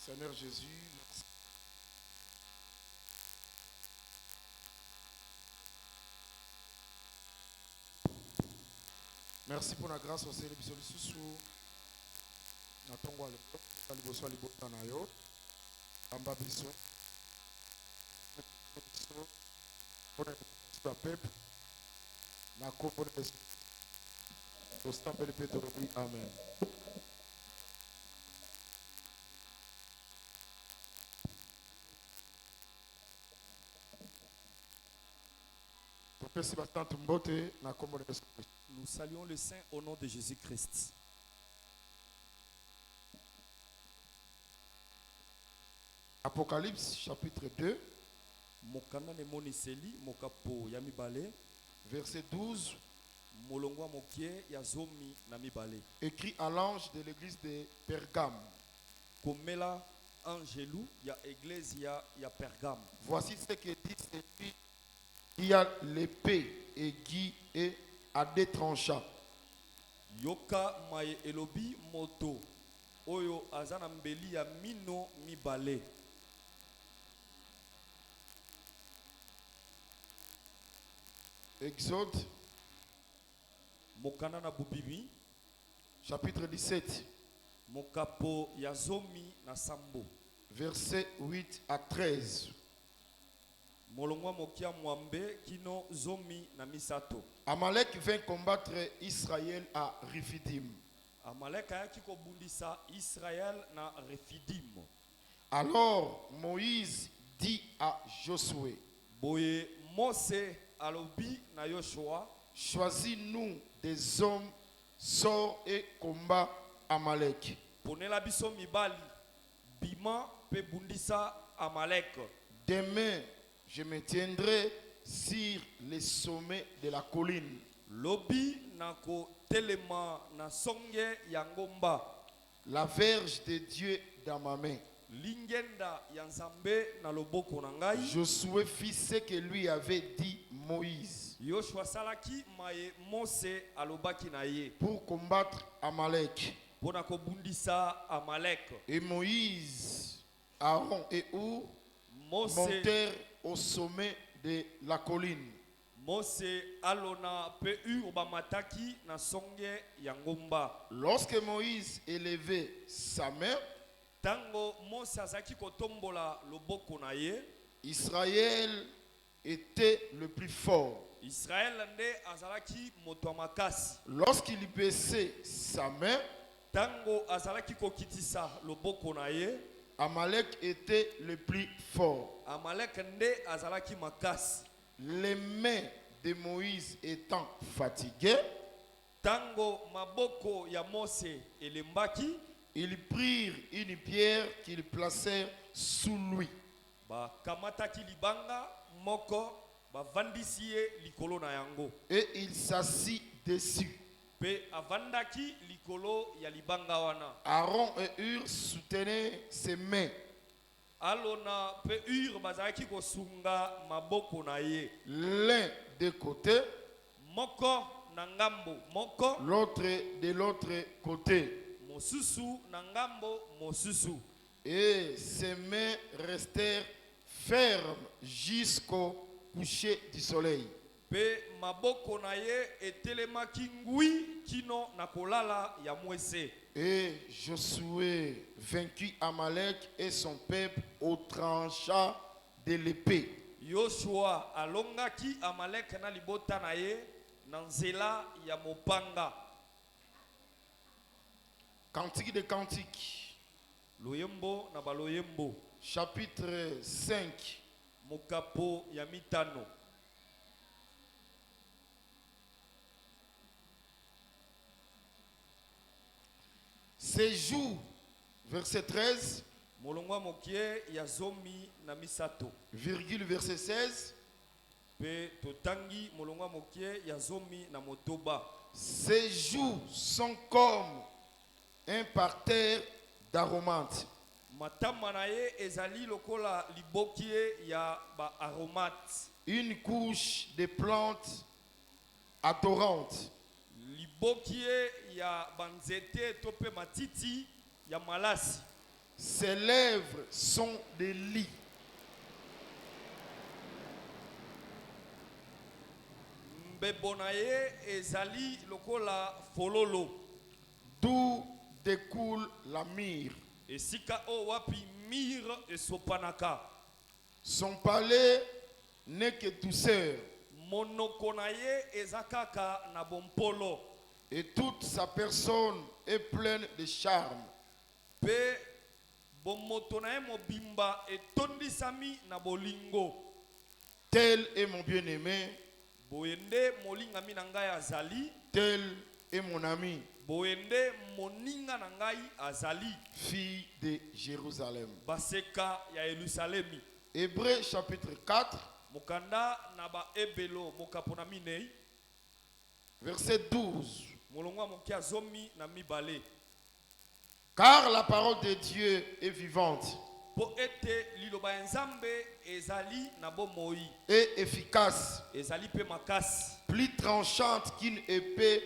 Seigneur Jésus, merci. Merci pour la grâce au Seigneur biso lisusu na tongo ya liboso ya libota na yo amba biso mpona ya peuple na kombo na Yesu tosambeli mpe tolobi amen. topesi batante mbote na kombo na Yesu Kristo. Nous saluons le Saint au nom de Jésus-Christ. Apocalypse chapitre 2, Mokanda ne moniseli mokapo ya mibale, verset 12, molongwa mokie ya zomi na mibale. écrit à l'ange de l'église de Pergame. Komela angelou ya ecclesia ya Pergame. Voici ce que dit celui qui a l'épée aiguë et à deux tranchants. Yoka maye elobi moto oyo azana mbeli ya mino mibale. Exode Mokanda na bubibi chapitre 17, mokapo ya zomi na sambo. versets 8 à 13. Molongwa mokia mwambe kino zomi na misato. Amalek vint combattre Israël à Rephidim. Amalek ayaki kobundisa Israël na Refidim. Alors Moïse dit à Josué, Boye Mose alobi na Yoshua, choisis-nous des hommes, sors et combat Amalek. ponela biso mibali bima pe bundisa Amalek. Demain, je me tiendrai sur les sommets de la colline. Lobi nako telema na songe ya ngomba, La verge de Dieu dans ma main. lingenda ya nzambe na loboko na ngai. Josué fit ce que lui avait dit Moïse Yoshua salaki maye Mose alobaki na ye pour combattre Amalek. pona kobundisa Amalek. Et Moïse, Aaron et Hur Mose montèrent au sommet de la colline. Mose alona pe bamataki na songe ya ngomba. Lorsque Moïse élevait sa main, Tango Mose azaki kotombola loboko na ye, Israël était le plus fort. Israël nde azalaki moto makasi. Lorsqu'il baissait sa main, Tango azalaki kokitisa loboko na ye, Amalek était le plus fort. Amalek nde azalaki makasi. Les mains de Moïse étant fatiguées, Tango maboko ya Mose elembaki, ils prirent une pierre qu'ils placèrent sous lui. ba kamataki libanga moko ba vandisi ye likolo na yango. Et il s'assit dessus. Pe avandaki likolo ya libanga wana. Aaron et Hur soutenaient ses mains. Alona pe bazalaki kosunga maboko na ye. L'un de côté, Moko na ngambo moko, l'autre de l'autre côté. mosusu na ngambo mosusu. Et ses mains restèrent fermes jusqu'au coucher du soleil. Pe maboko na ye etelemaki ngwi kino na kolala ya mwese. Et Josué vainquit Amalek et son peuple au tranchant de l'épée. Yoshua alongaki Amalek na libota na ye na nzela ya mopanga. Cantique de Cantique, Loyembo na baloyembo, chapitre 5, mokapo ya mitano. ces jours, verset 13, Molongwa mokie ya zomi na misato. virgule verset 16, Pe totangi molongwa mokie ya zomi na motoba. ces jours sont comme un parterre d'aromates, Matama na ye ezali lokola libokie ya ba aromate. une couche de plantes adorantes, Libokie ya banzete to pe matiti ya malasi. Ses lèvres sont des lits. Mbebo na ye ezali lokola fololo. D'où découle la myrrhe. Esika o wapi mire esopanaka. Son palais n'est que douceur. Monoko na ye ezakaka na bompolo. Et toute sa personne est pleine de charme. Pe bomoto na ye mobimba etondisami na bolingo. Tel est mon bien-aimé. Boyende molingami na ngai azali. Tel est mon ami. Boyende moninga na ngai azali. Fille de Jérusalem. Baseka ya Yerusalemi. Hébreux chapitre 4. Mokanda na ba ebelo mokapona minei. Verset 12. Molongwa mokia zomi na mibale. Car la parole de Dieu est vivante Po ete liloba nzambe ezali na bomoi. et efficace, Ezali pe makasi. plus tranchante qu'une épée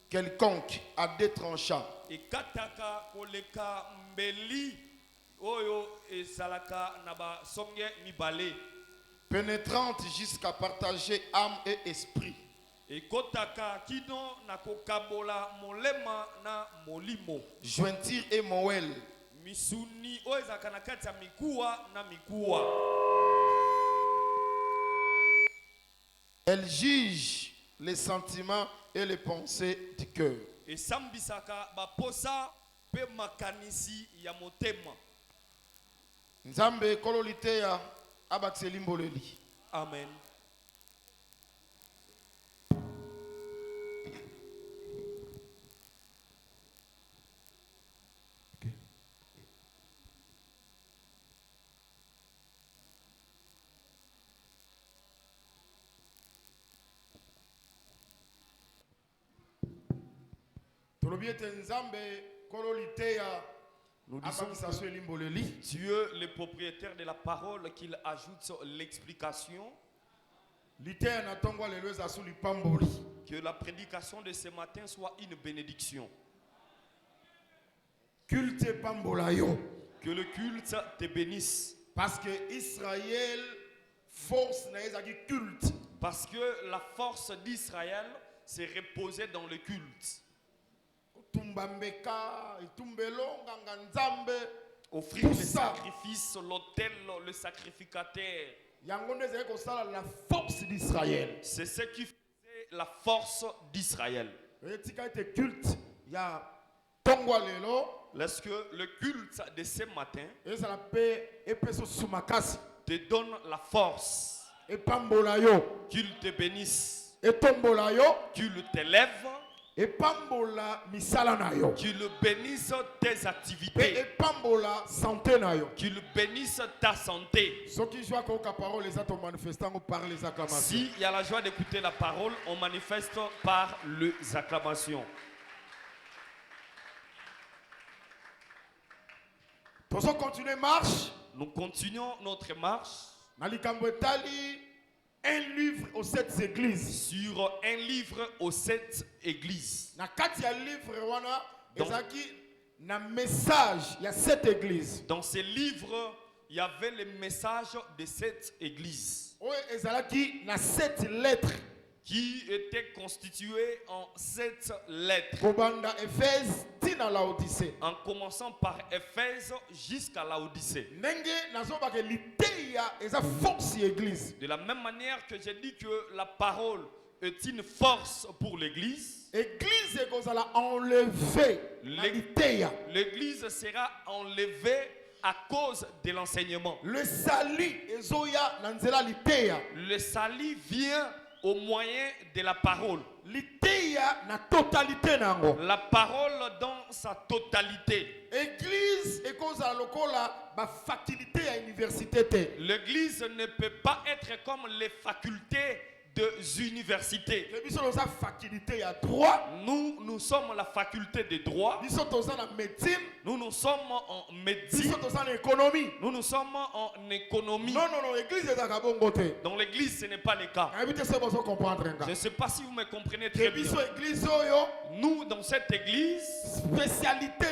quelconque à deux tranchants. Ekataka koleka mbeli oyo ezalaka na ba songe mibale. Pénétrante jusqu'à partager âme et esprit, Ekotaka kino na kokabola molema na molimo. jointure et moelle, Misuni oyo ezalaka na kati ya mikuwa na mikuwa. elle juge les sentiments et les pensées du cœur. Esambisaka baposa pe makanisi ya motema. Nzambe kololiteya abakiseli mboleli. Amen. Tolobiete nzambe kololiteya Nous disons abakisa elimboleli. Dieu, le propriétaire de la parole, qu'il ajoute l'explication, Liteya na tongwa lelo ezasu lipamboli. que la prédication de ce matin soit une bénédiction. Culte pambola yo. Que le culte te bénisse. Parce que Israël force na ezaki culte. Parce que la force d'Israël s'est reposée dans le culte. Tumbambeka, itumbelo nganga nzambe. Offrir le Tout ça. sacrifice, l'autel, le sacrificateur. Yango nde ezali kosala la force d'Israël. C'est ce qui faisait la force d'Israël. Etika ete culte ya tongwa lelo Lorsque le culte de ce matin ezala pe epeso sumakasi te donne la force, epambola yo, qu'il te bénisse, etombola yo, qu'il t'élève, epambola misala na yo, qu'il bénisse tes pe activités, epambola santé na yo. qu'il bénisse ta santé. Soki joie koyoka parole eza to manifestant par les acclamations. S'il y a la joie d'écouter la parole, on manifeste par les acclamations. Tozo continuer marche. Nous continuons notre marche Na likambo etali un livre aux 7 églises. sur un livre aux 7 églises. Na kati ya livre wana Donc- ezaki na message ya 7 églises. Dans ces livres, il y avait le message de 7 églises Oyo ezalaki na 7 lettres. qui étaient constituées en 7 lettres, Kobanda Éphèse tina Laodicée. en commençant par Éphèse jusqu'à Laodicée. Ndenge nazobaka liteya eza force ya église. De la même manière que j'ai dit que la parole est une force pour l'église, Église ekozala enlevée na L'É- liteya. l'église sera enlevée à cause de l'enseignement. Le salut ezoya na nzela liteya. Le salut vient au moyen de la parole. Liteya na totalité nango. La parole dans sa totalité. Église ekozala lokola ba faculté ya université te. L'église ne peut pas être comme les facultés des universités. Le biso toza faculté ya droit. Nous sommes la faculté de droit. Biso toza na médecine. Nous sommes en médecine. Biso toza na économie. Nous sommes en économie. Non, église ezaka bongo te. Dans l'église, ce n'est pas le cas. Nayebi te se bozo comprendre nga. Je ne sais pas si vous me comprenez Ke très bien. biso église oyo Nous, dans cette église, spécialité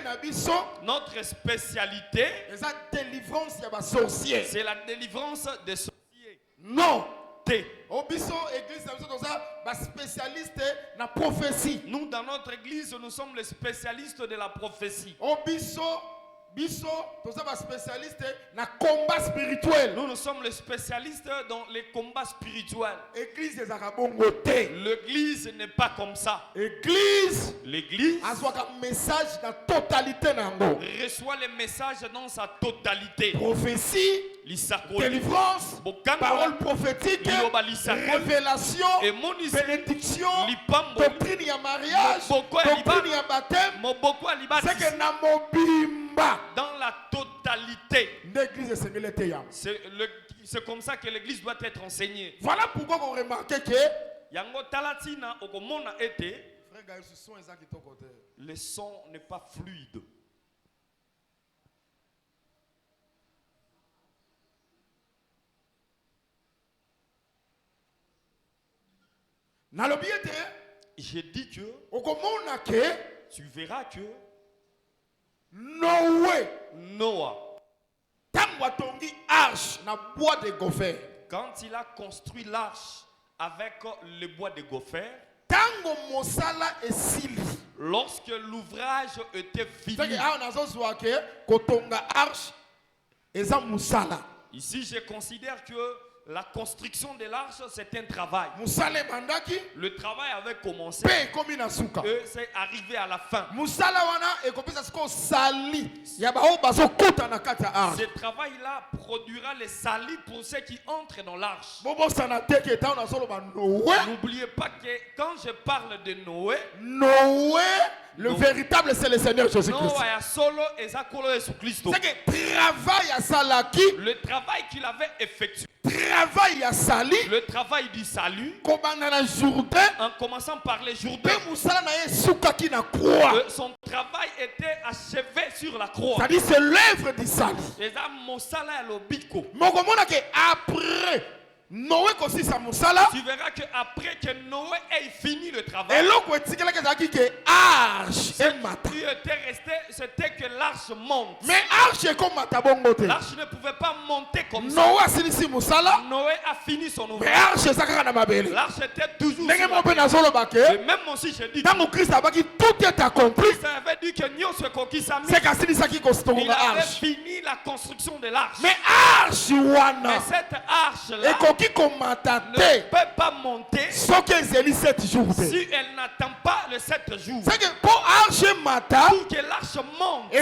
Notre spécialité, c'est la délivrance des sorciers. c'est la délivrance des sorciers. Non. T. Obiso église nous spécialiste na prophétie. Nous dans notre église, nous sommes les spécialistes de la prophétie. Obiso biso toza spécialiste na combat spirituel. Nous sommes les spécialistes dans les combats spirituels. Église des arabongoté. L'église n'est pas comme ça. L'église reçoit un message dans totalité nango. Reçoit les messages dans sa totalité. Prophétie, délivrance, parole prophétique, révélation, bénédiction, doctrine ya mariage, doctrine ya baptême. C'est que na mobimba. Dans la totalité. L'église c'est comme ça que l'église doit être enseignée. Voilà pourquoi on remarque que yango talatina okomona ete le son n'est pas fluide. J'ai dit que tu verras que Noah, quand il a construit l'arche avec le bois de gopher, lorsque l'ouvrage était fini, ici je considère que la construction de l'arche, c'est un travail. Le travail avait commencé et c'est arrivé à la fin. Ce travail-là produira les salis pour ceux qui entrent dans l'arche. N'oubliez pas que quand je parle de Noé, le véritable c'est le Seigneur Jésus-Christ. Le travail qu'il avait effectué. Le travail du salut. En commençant par les Jourdains. Son travail était achevé sur la croix. C'est-à-dire c'est l'œuvre du salut. Après Noé aussi sa musala. Tu verras que après que Noé ait fini le travail, et l'autre arche c'était que l'arche monte. Mais arche est comme matabongote. L'arche ne pouvait pas monter comme ça. Noé a fini son ouvrage. Mais arche ça na mabele. L'arche était toujours sur la terre. Et même aussi je dis quand Christ a dit tout est accompli. Ça veut dire que il avait fini la construction de l'arche. Mais arche wana. Et cette arche là ne peut pas monter si elle n'attend pas le 7 jours. C'est que pour que l'arche monte, ça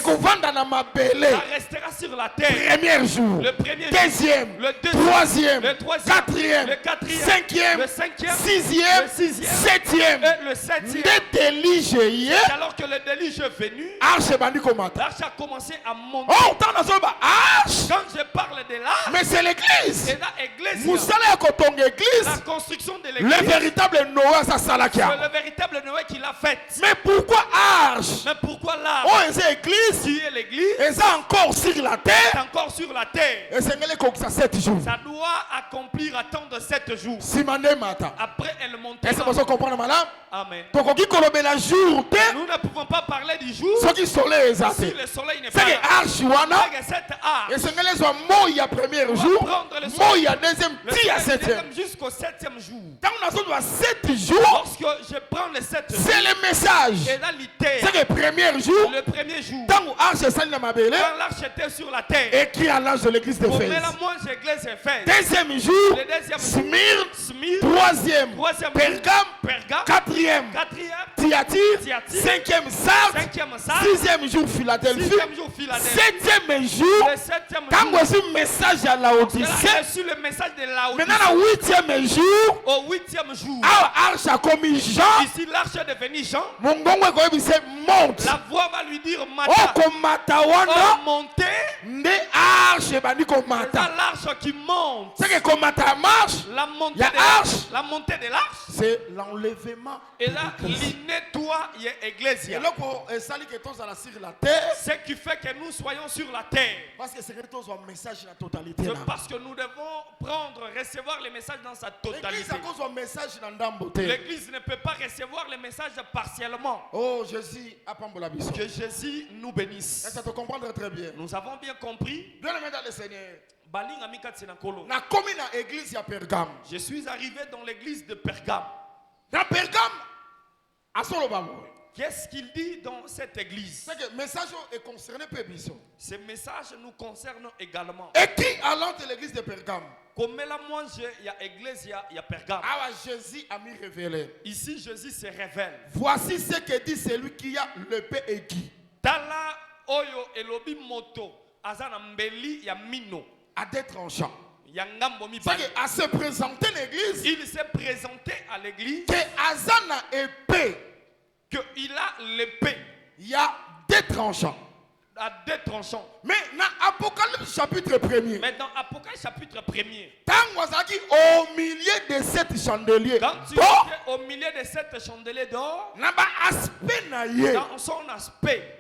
restera sur la terre. Premier jour, le premier deuxième, le deuxième, troisième, le troisième, quatrième, le quatrième, cinquième, le cinquième, sixième, le sixième, septième, et le septième. Alors que le déluge est venu, l'arche a commencé à monter. Oh, quand je parle de l'arche, mais c'est l'église. C'est l'église. La construction de l'église. Le véritable Noé, ça c'est le véritable Noé qui l'a fait. Mais pourquoi arche? Mais pourquoi l'arche? Oh, c'est l'église. Qui est l'église? Et ça encore sur la terre. C'est encore sur la terre. Et c'est ça 7 jours. Ça doit accomplir attendre 7 jours. Après elle monte. Est-ce que vous comprenez madame? Amen. Nous ne pouvons pas parler du jour. Si le soleil n'est pas là. Cette arche. Et c'est le premier jour. Moya deuxième, septième. Jusqu'au 7e jour. Quand on a 7 jours, lorsque je prends les 7 jours, c'est le message. C'est le premier jour. Le premier jour. Quand l'arche était sur la terre. Écrit à l'âge de l'église d'Éphèse. Deuxième jour, Smyrne. Troisième, Pergame. Quatrième, Thyatire. Cinquième, Sardes. Sixième jour, Philadelphie. Septième jour, quand on a le message à Laodicée. Maintenant, le 8e jour, au 8e jour, arche a commis Jean. Ici, l'arche est devenue Jean. Monte. La voix va lui dire Mata. monter. l'arche qui monte. C'est que comme ta marche, La montée il y a arche. La montée de l'arche. C'est l'enlèvement. Et là, il nettoie l'église. Et là, ça que tous sur la terre. Ce qui fait que nous soyons sur la terre. Parce que c'est que tous un message dans la totalité. C'est parce que nous devons recevoir les messages dans sa totalité. L'église ne peut pas recevoir les messages partiellement. Oh, Jésus, que Jésus nous bénisse. Ça te comprendre très bien. Nous avons bien compris. Bien aimé dans le Seigneur. Na commis dans l'église à Pergame. Je suis arrivé dans l'église de Pergame. Dans Pergame, à Solobamo. Qu'est-ce qu'il dit dans cette église? C'est que le message est concerné par Bison. Ce message nous concerne également. Et qui allant de l'église de Pergame? Comme là, moi, il y a l'église, il y a Pergame. Ah, Jésus a mis révélé. Ici, Jésus se révèle. Voici ce que dit celui qui a l'épée aiguë. Tala oyo elobi moto azana mbeli ya mino. À des tranchants. C'est qu'à se présenter à l'église. Il s'est présenté à l'église. Que Azana épée. Qu'il a l'épée. Il y a des tranchants. À deux tranchants. Mais dans Apocalypse chapitre 1er. Mais dans Apocalypse chapitre 1er. Au milieu de 7 chandeliers. Quand tu es au milieu de 7 chandeliers d'or. Dans son aspect.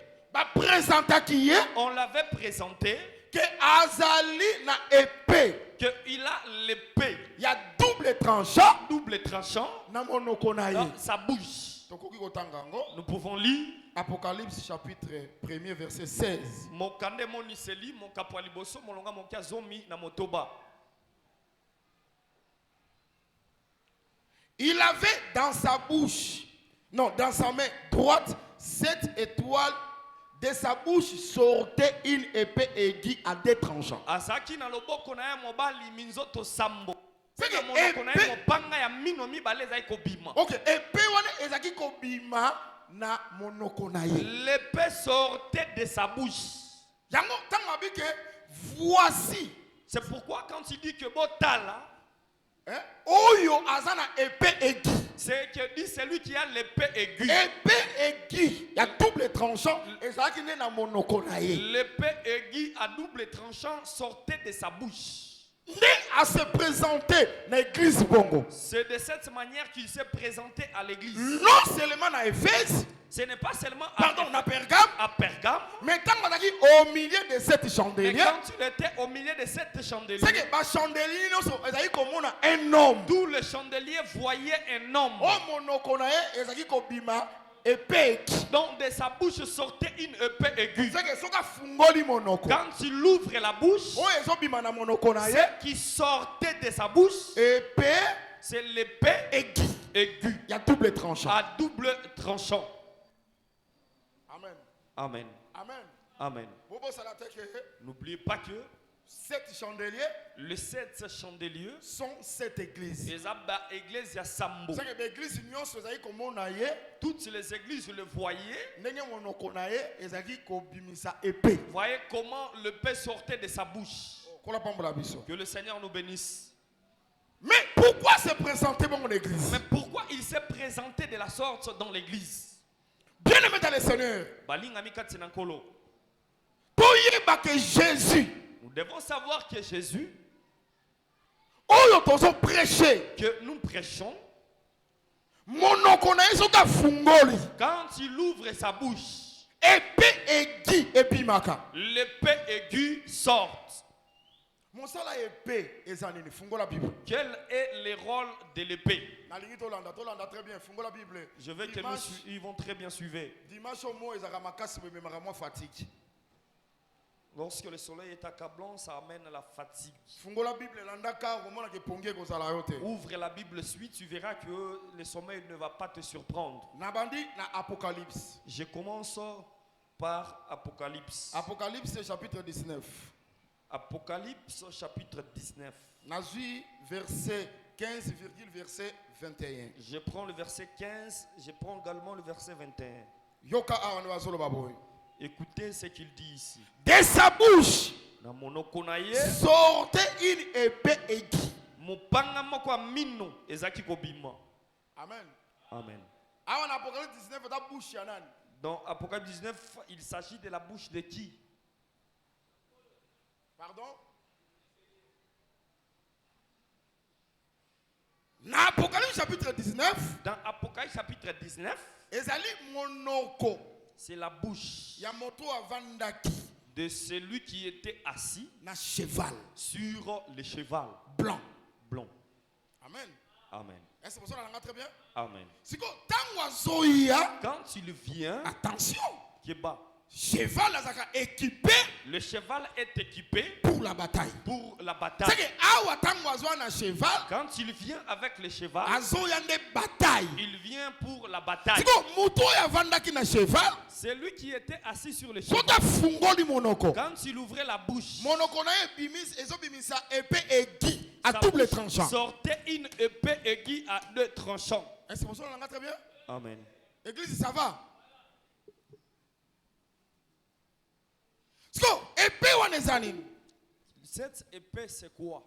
On l'avait présenté. Que Azali na épée. Qu'il a l'épée. Il y a double tranchant. Double tranchant. Dans sa bouche. Nous pouvons lire Apocalypse chapitre 1er verset 16. Il avait dans sa bouche, non, dans sa main droite, 7 étoiles. De sa bouche sortait une épée aiguë à deux tranchants. C'est ok, épée wana ezaki kobima na monoko na ye. L'épée sortait de sa bouche. Yango tango abike voici. C'est pourquoi quand il dit que botala, oyo azana épée aiguë. C'est que dit celui qui a l'épée aiguë. Épée aiguë, il y a double tranchant et ça qui n'est na monoko na ye. L'épée aiguë à double tranchant sortait de sa bouche. À se présenter dans l'église Bongo. C'est de cette manière qu'il s'est présenté à l'église. Non seulement à Éphèse. Ce n'est pas seulement à Pergame. À Pergame. Mais quand on a dit au milieu de cette chandelier. Mais quand il était au milieu de cette chandelier. C'est que le chandelier, c'est comme un homme. D'où le chandelier voyait un homme. Oh mon ezaki kobima épée. Donc de sa bouche sortait une épée aiguë. Quand il ouvre la bouche, ce qui sortait de sa bouche, c'est l'épée aiguë. Il y a double tranchant. À double tranchant. Amen. Amen. Amen. Amen. N'oubliez pas que 7 chandeliers, les 7 chandeliers sont 7 églises. Toutes les églises le voyaient. Voyez comment le paix sortait de sa bouche. Que le Seigneur nous bénisse. Mais pourquoi se présenter dans l'église? Mais pourquoi il s'est présenté de la sorte dans l'église? Bien aimé dans le Seigneur. Que Jésus. Nous devons savoir que Jésus, que nous prêchons, quand il ouvre sa bouche, l'épée aiguë sort. Quel est le rôle de l'épée? Je veux que nous vont très bien suivre. Lorsque le soleil est accablant, ça amène la fatigue. Ouvre la Bible suite, tu verras que le sommeil ne va pas te surprendre. Je commence par Apocalypse. Apocalypse chapitre 19. Apocalypse chapitre 19. Verset 15, verset 21. Je prends le verset 15, je prends également le verset 21. Écoutez ce qu'il dit ici. De sa bouche sortait une épée aiguë. Amen. Amen. Dans Apocalypse 19, il s'agit de la bouche de qui? Pardon? Dans Apocalypse chapitre 19. Dans Apocalypse chapitre 19. Ezali monoko. C'est la bouche. Yamoto avandaki. De celui qui était assis. Na cheval. Sur le cheval. Blanc. Blanc. Amen. Amen. Est-ce que ça va très bien? Amen. Quand il vient, attention. Cheval équipé. Le cheval est équipé pour la bataille. Pour la bataille. Quand il vient avec le cheval, il vient pour la bataille. C'est lui qui était assis sur le cheval. Quand il ouvrait la bouche, à double tranchant. Sortait une épée aiguë à 2 tranchants. Est-ce que ça va très bien? Amen. Église, ça va? Cette épée, c'est quoi?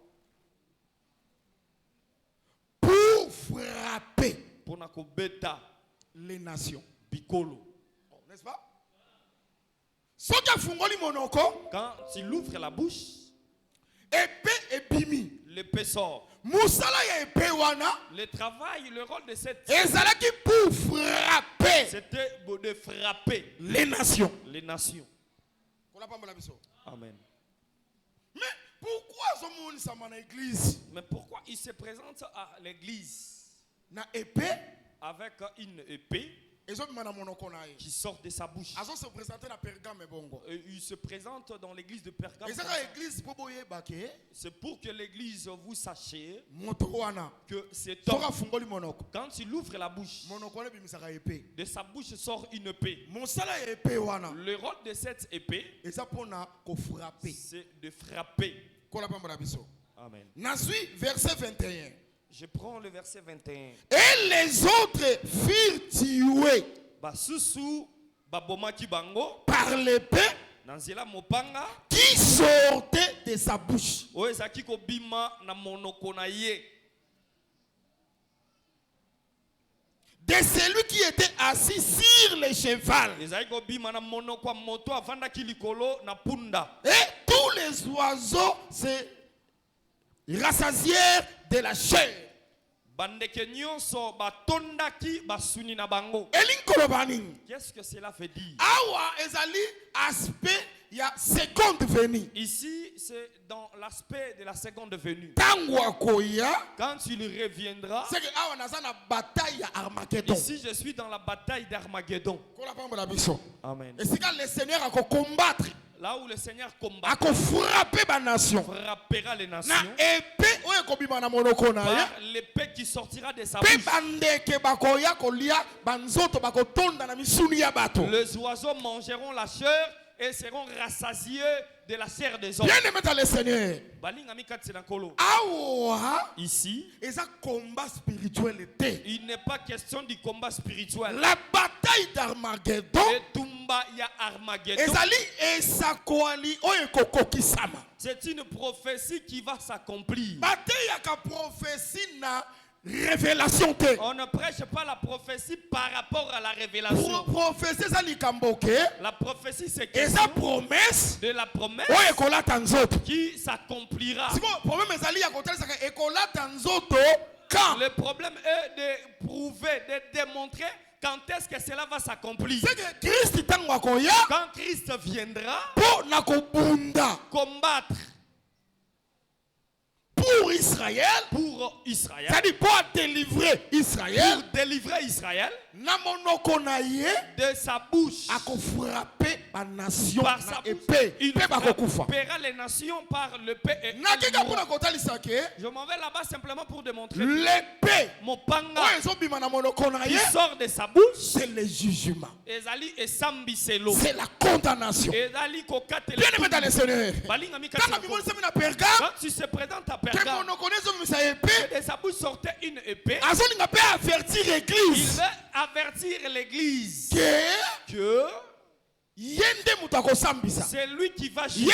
Pour frapper. Pour nakobeta les nations. Bikolo. Oh, n'est-ce pas? Quand il ouvre la bouche, épée et bimi. L'épée sort. Le travail, le rôle de cette épée pour frapper. C'était de frapper les nations. Les nations. Amen. Mais pourquoi ça à l'église? Mais pourquoi il se présente à l'église? Na épée avec une épée qui sort de sa bouche. Il se présente dans l'église de Pergame. C'est pour que l'église vous sachiez que cet homme, quand il ouvre la bouche, de sa bouche sort une épée. Le rôle de cette épée, c'est de frapper. Amen. Verset 21. Je prends le verset 21. Et les autres firent tuer par l'épée qui sortait de sa bouche. De celui qui était assis sur le cheval. Et tous les oiseaux se rassasièrent de la chair. Qu'est-ce que cela veut dire? Seconde venue. Ici, c'est dans l'aspect de la seconde venue. Quand il reviendra, ici je suis dans la bataille d'Armageddon. Amen. Et c'est quand le Seigneur a combattre. Là où le Seigneur combat, frappera les nations. Par l'épée qui sortira de sa bouche. Les oiseaux mangeront la chair et seront rassasiés de la chair des hommes. Bien-aimé dans le Seigneur. Ici, il n'est pas question du combat spirituel. La bataille d'Armageddon. C'est une prophétie qui va s'accomplir. Révélation. On ne prêche pas la prophétie par rapport à la révélation. La prophétie, c'est promesse de la promesse qui s'accomplira. Le problème est de prouver, de démontrer quand est-ce que cela va s'accomplir. Quand Christ viendra combattre pour Israël, c'est-à-dire pour délivrer Israël, de sa bouche, frapper nation par sa épée, il frappera les nations par l'épée. Je m'en vais là-bas simplement pour démontrer l'épée Mopanga qui sort de sa bouche, c'est le jugement, c'est la condamnation. Bien-aimé dans le Seigneur, quand tu se présentes à Pergame, de sa bouche sortait une épée. Il veut avertir l'église que c'est lui qui va juger,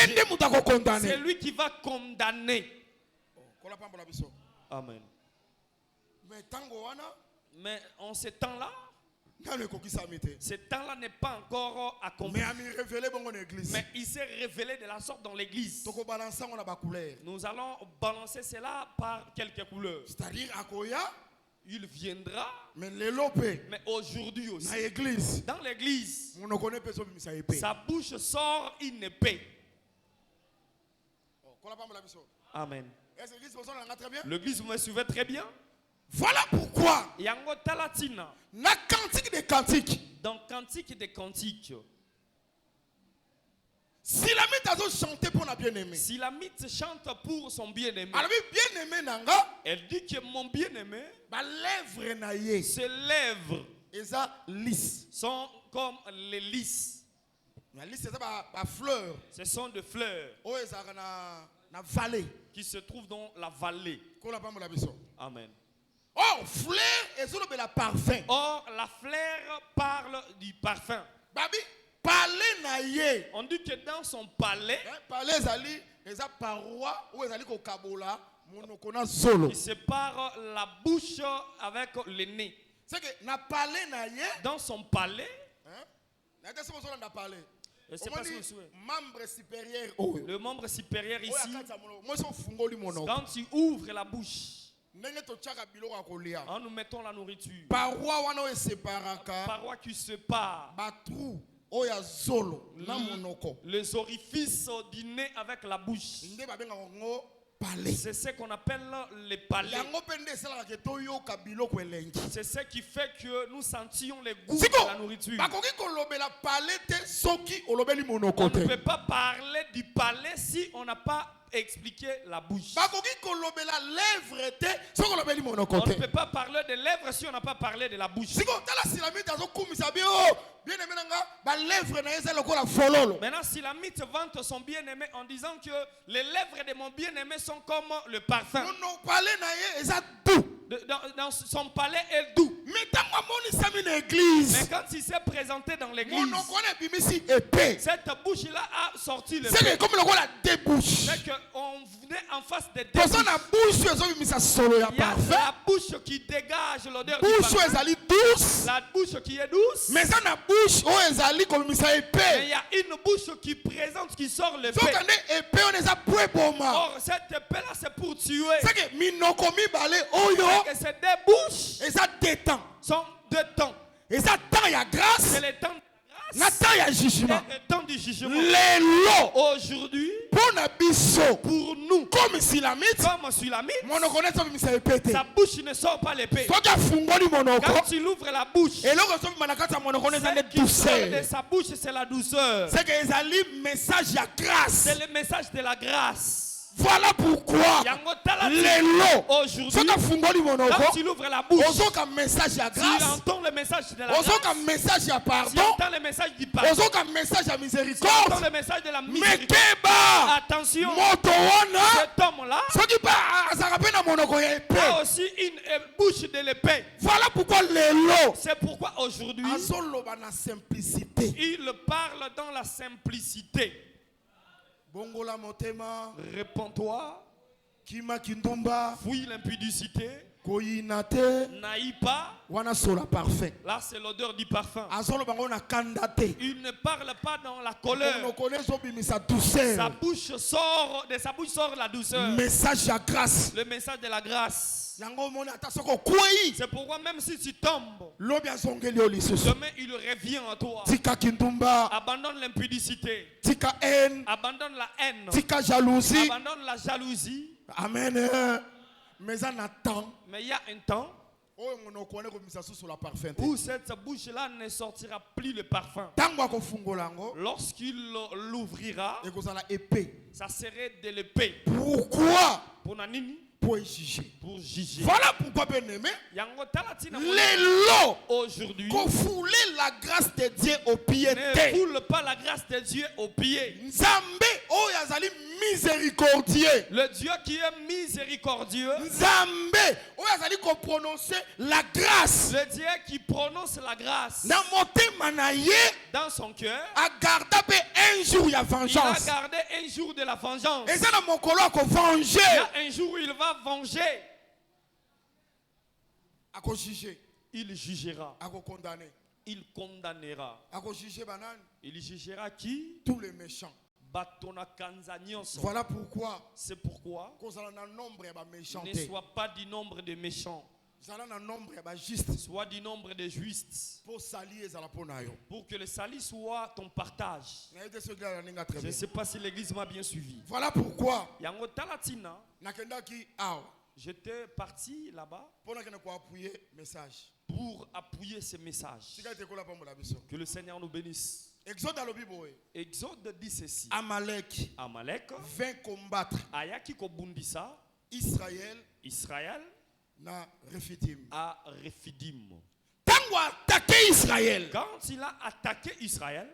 c'est lui qui va condamner. Amen. Mais en ce temps-là, Ce temps-là n'est pas encore accompli. Mais il s'est révélé de la sorte dans l'église. Nous allons balancer cela par quelques couleurs. C'est-à-dire, il viendra, mais aujourd'hui aussi, dans l'église, sa bouche sort une épée. Amen. L'église, vous me suivez très bien? Voilà pourquoi, dans Cantique des Cantiques, dans Cantique des Cantiques, Silamite a chanté pour la bien-aimée. Silamite chante pour son bien-aimé. Bien-aimé nanga, elle dit que mon bien-aimé, ses lèvres lisses sont comme les lys. Ce sont des fleurs qui se trouvent dans la vallée. Amen. Or, fleur est le parfum. Or, la fleur parle du parfum. On dit que dans son palais, il sépare la bouche avec le nez. Dans son palais, le membre supérieur ici, quand tu ouvres la bouche, nous mettons la nourriture. Paroi qui sépare les orifices du nez avec la bouche. C'est ce qu'on appelle les palais. C'est ce qui fait que nous sentions le goût de la nourriture. On ne peut pas parler du palais si on n'a pas expliqué la bouche. On ne peut pas parler de lèvres si on n'a pas parlé de la bouche. Maintenant, Silamite vante son bien-aimé en disant que les lèvres de mon bien-aimé sont comme le parfum. Dans son palais est doux. Mais quand il s'est présenté dans l'église, cette bouche-là a sorti le c'est comme c'est qu'on venait en face des deux bouches. Il y a la bouche qui dégage l'odeur du parfum. La bouche qui est douce. Mais il y a une bouche qui présente, qui sort le paix. Or, cette épée-là, c'est pour tuer. Que ces deux bouches sont deux temps. C'est le temps de grâce et le temps du jugement. Aujourd'hui, pour nous, comme Sulamite, sa bouche ne sort pas l'épée. Quand il ouvre la bouche, ce qui sort de sa bouche, c'est la douceur. C'est le message de la grâce. Voilà pourquoi aujourd'hui, quand tu ouvres la bouche, tu entends le message de la grâce, tu entends le message du pardon, tu entends le message de la miséricorde. Attention, cet homme-là a aussi une bouche de l'épée. Voilà pourquoi c'est pourquoi aujourd'hui il parle dans la simplicité. Réponds-toi. Fouille l'impudicité. N'aille pas. Là, c'est l'odeur du parfum. Il ne parle pas dans la colère. Sa bouche sort, de sa bouche sort la douceur. Message de grâce. Le message de la grâce. C'est pourquoi même si tu tombes, demain il revient à toi. Abandonne l'impudicité. Abandonne la haine. Abandonne la jalousie. Amen. Mais il y a un temps où cette bouche-là ne sortira plus le parfum. Lorsqu'il l'ouvrira, ça serait de l'épée. Pourquoi? Pour juger. Voilà pourquoi, bien aimé, aujourd'hui, qu'on foule la grâce de Dieu au pied. Ne foule pas la grâce de Dieu au pied. Miséricordieux. Le Dieu qui est miséricordieux. La grâce. Le Dieu qui prononce la grâce. Dans son cœur. Il a gardé un jour de la vengeance. Il y a un jour où il va venger. Il jugera. il condamnera. Il jugera qui? Tous les méchants. Voilà pourquoi. C'est pourquoi. Ne sois pas du nombre de méchants. Soit du nombre de justes. Pour que le salut soit ton partage. Je ne sais pas si l'église m'a bien suivi. Voilà pourquoi. J'étais parti là-bas pour appuyer ce message. Que le Seigneur nous bénisse. Exode dit ceci. Amalek vint combattre Israël na Rephidim. À Rephidim. Quand il a attaqué Israël,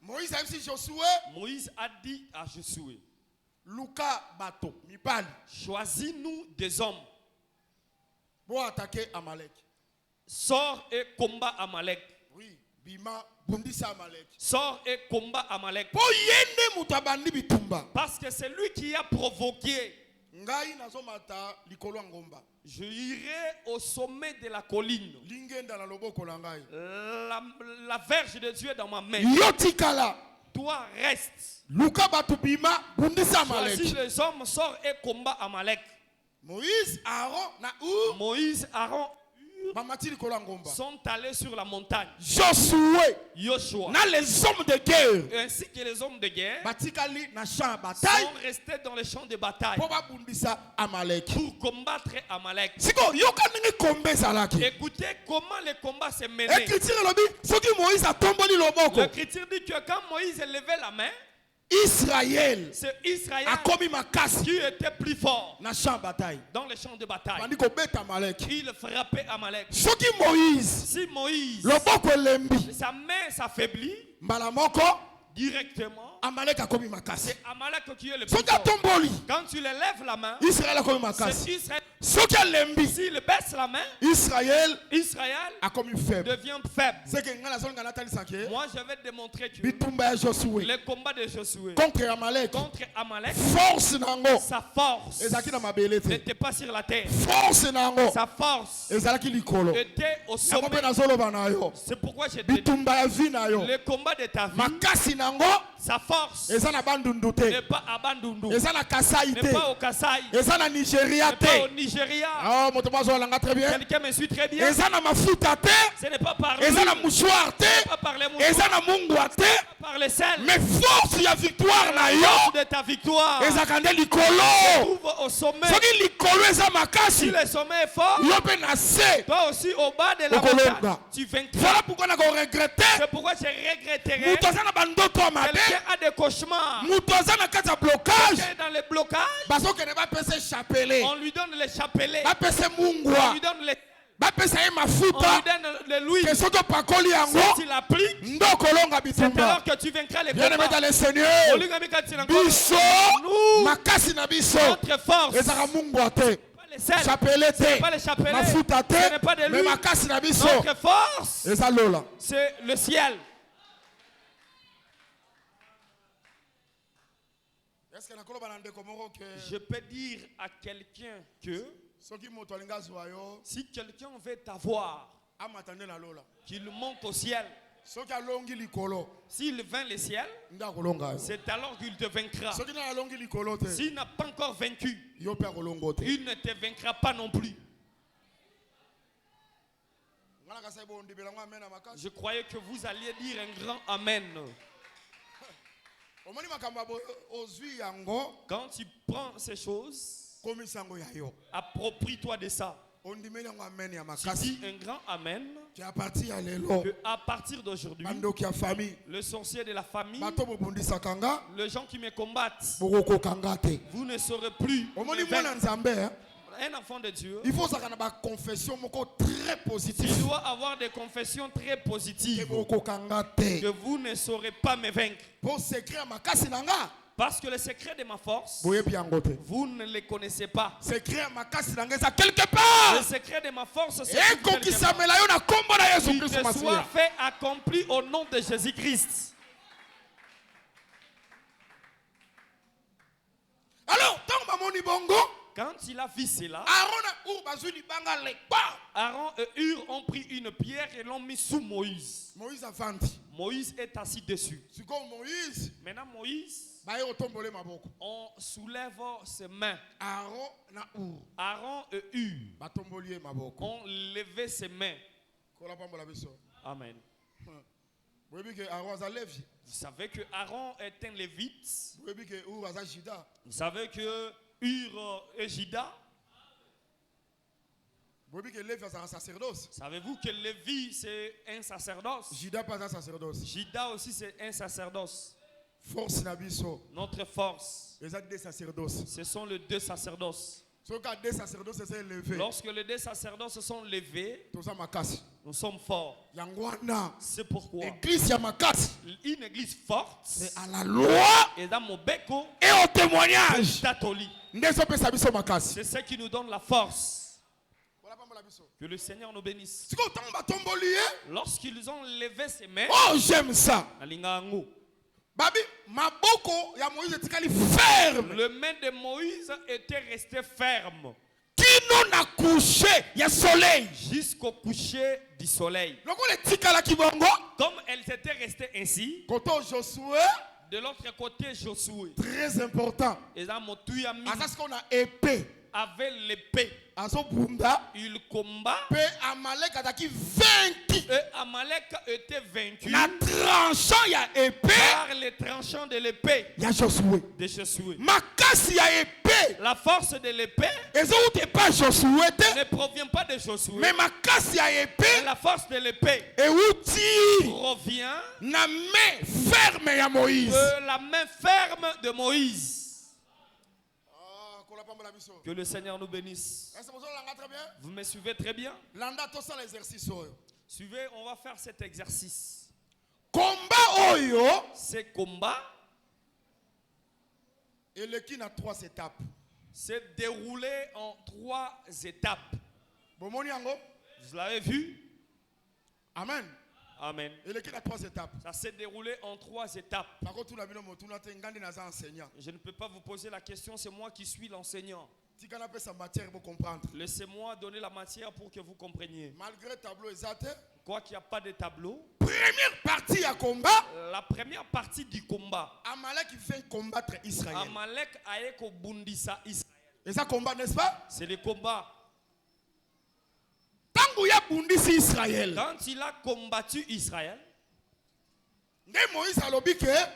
Moïse a dit à Josué, Luka bato, choisis-nous des hommes pour attaquer Amalek. Sors et combat Amalek. Oui, bima bundisa Amalek. Sors et combat Amalek. Parce que c'est lui qui a provoqué. Je irai au sommet de la colline. La verge de Dieu est dans ma main. Toi reste. Choisis les hommes, sors et combat Amalek. Moïse, Aaron sont allés sur la montagne. Joshua les hommes de guerre, ainsi que les hommes de guerre, sont restés dans les champs de bataille pour combattre Amalek. Écoutez comment le combat s'est mené. L'Écriture dit que quand Moïse élevait la main, Israël qui était plus fort dans les champs de bataille. Il frappait Amalek. Si Moïse, sa main s'affaiblit, directement, c'est Amalek qui est le plus fort. Quand tu lèves la main, c'est Israël. S'il baisse la main, Israël devient faible. Moi, je vais te démontrer que le combat de Josué contre Amalek, sa force n'était pas sur la terre. Sa force était au sommet. C'est pourquoi je te dis, le combat de ta vie, sa force n'est pas à Bandundu, n'est pas au Kasaï, n'est pas au Nigeria. Quelqu'un me suit très bien. Ce n'est pas par lui, ce n'est pas par les moutons, par les sels. Mais force de victoire de ta victoire se trouve au sommet. Si le sommet est fort, toi aussi au bas de la montagne, tu vaincras. C'est pourquoi je regretterai. Quelqu'un a des cauchemars. Quelqu'un est dans le blocage. On lui donne les chapelets. On lui donne les... On lui donne le louis. Si tu l'appliques, c'est alors que tu vaincras les combats. Notre force, ce n'est pas les chapelets, ce n'est pas de l'huile. Notre force, c'est le ciel. Je peux dire à quelqu'un que si quelqu'un veut t'avoir, qu'il monte au ciel. S'il vint le ciel, c'est alors qu'il te vaincra. S'il n'a pas encore vaincu, il ne te vaincra pas non plus. Je croyais que vous alliez dire un grand Amen. Quand tu prends ces choses, approprie-toi de ça. Tu dis un grand Amen. Que à partir d'aujourd'hui, le sorcier de la famille, les gens qui me combattent, vous ne saurez plus. Un enfant de Dieu, il faut avoir confession très positive. Tu dois avoir des confessions très positives. Que vous ne saurez pas me vaincre. Parce que le secret de ma force, vous ne le connaissez pas. Le secret de ma force, c'est qu'il soit fait accompli au nom de Jésus-Christ. Alors, quand il a vu cela, Aaron et Hur ont pris une pierre et l'ont mis sous Moïse. Moïse a vendu. Moïse est assis dessus. Moïse. Maintenant Moïse, on soulève ses mains. Aaron et Hur ont levé ses mains. Amen. Vous savez que Aaron est un lévite. Vous savez que Hur est Juda. Savez-vous que Lévi c'est un sacerdoce? Juda pas un sacerdoce. Juda aussi c'est un sacerdoce. Force nabiso. Notre force. Ce sont les deux sacerdoces. Lorsque les deux sacerdoces se sont levés, nous sommes forts. C'est pourquoi une église forte, c'est à la loi et dans mon béco, et au témoignage. C'est ce qui nous donne la force. Que le Seigneur nous bénisse. Lorsqu'ils ont levé ses mains, oh, j'aime ça. Babi, maboko ya Moïse etikali ferme. Le main de Moïse était resté ferme. Kino na couché ya soleil. Jusqu'au coucher du soleil. Comme elles étaient restées ainsi. Koto Josué. De l'autre côté, Josué. Très important. Et dans mon tuyami. Asas qu'on a épée. Avec l'épée. Il combat. Et Amalek était vaincu. La tranchant y a épée. Par les tranchants de l'épée. Y a Josué. De Josué. Makasi y a épée. La force de l'épée. Pas Josué. Ne provient pas de Josué. Mais makasi y a épée. Mais la force de l'épée. Et outil. Provient. La main ferme y a Moïse. La main ferme de Moïse. Que le Seigneur nous bénisse. Vous me suivez très bien? Suivez, on va faire cet exercice. Combat oyo. C'est combat. Et le qui a 3 étapes. C'est déroulé en 3 étapes. Vous l'avez vu? Amen. Amen. Et le qui a 3 étapes. Ça s'est déroulé en 3 étapes. Je ne peux pas vous poser la question, c'est moi qui suis l'enseignant. Laissez-moi donner la matière pour que vous compreniez. Malgré tableau quoi qu'il n'y a pas de tableau. Première partie à combat. La première partie du combat. Amalek fait combattre Israël. Amalek a kobundisa Israël. Et ça combat, n'est-ce pas? C'est le combat. Quand il a combattu Israël,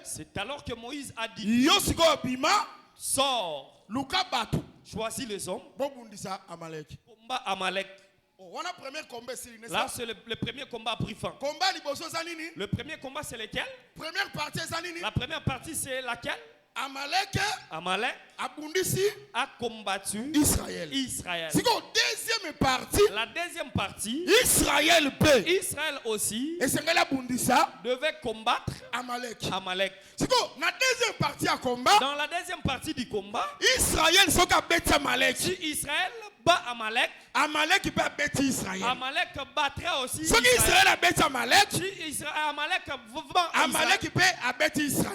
c'est alors que Moïse a dit, sors, choisis les hommes, combat Amalek. Là, c'est le premier combat a pris fin. Le premier combat, c'est lequel? La première partie, c'est laquelle? Amalek a combattu Israël. La deuxième partie, Israël aussi devait combattre Amalek. Dans la deuxième partie du combat, Israël si Israël bat Amalek, Amalek battra aussi Israël.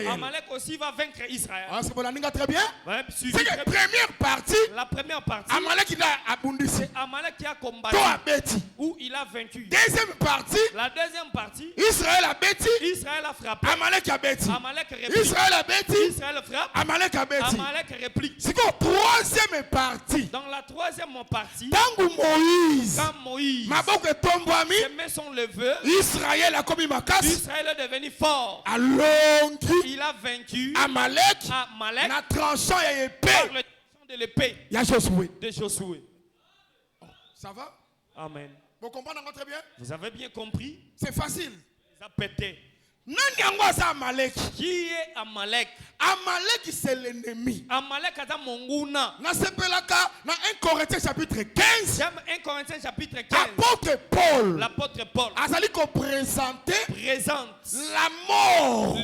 Amalek aussi va vaincre Israël. Très bien. C'est la première partie. La première partie. C'est Amalek qui a combattu. Où il a vaincu. Deuxième partie. La deuxième partie. Israël a frappé. Amalek réplique. Israël frappe. Amalek réplique. C'est la troisième partie. Dans la troisième partie. Quand Moïse. Ses mains sont levées. Israël est devenu fort. Il a vaincu Amalek. La tranchant et épée. Par le tranchant de l'épée. De Josué. Oh, ça va? Amen. Vous comprenez très bien? Vous avez bien compris? C'est facile. Ça a pété. Qui est Amalek? Amalek, c'est l'ennemi. Amalek est monguna. Dans 1 Corinthiens chapitre 15. 1 Corinthiens chapitre 15. L'apôtre Paul. Présente la mort.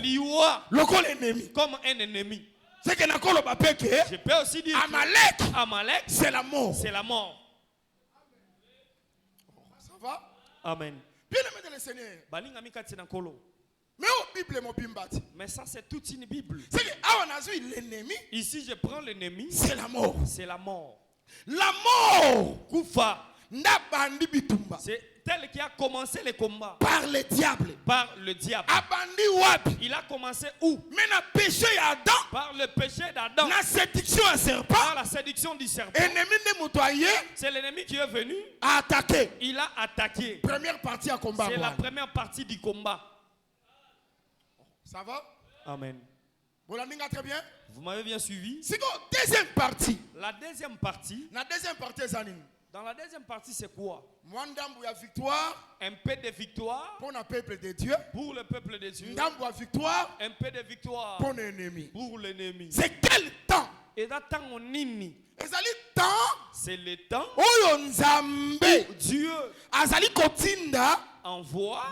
Comme un ennemi. C'est que je peux aussi dire Amalek, c'est la mort. C'est la mort. Ça va? Amen. Bien aimé de le Seigneur. Mais ça, c'est toute une Bible. L'ennemi. Ici, je prends l'ennemi. C'est la mort. C'est la mort. La mort. Koufa. C'est tel qui a commencé les combats. Par le diable. Par le diable. Il a commencé où? Par le péché d'Adam. Par la séduction du serpent. C'est l'ennemi qui est venu. Il a attaqué. Première partie à combat. C'est la première partie du combat. Ça va? Amen. Très bien. Vous m'avez bien suivi? C'est quoi deuxième partie? La deuxième partie. Dans la deuxième partie, c'est quoi? Un peu de victoire pour le peuple de Dieu. Pour le peuple de Dieu. Victoire un peu de victoire pour l'ennemi. Pour l'ennemi. C'est quel temps? Et d'attendre nini. C'est le temps où Dieu envoie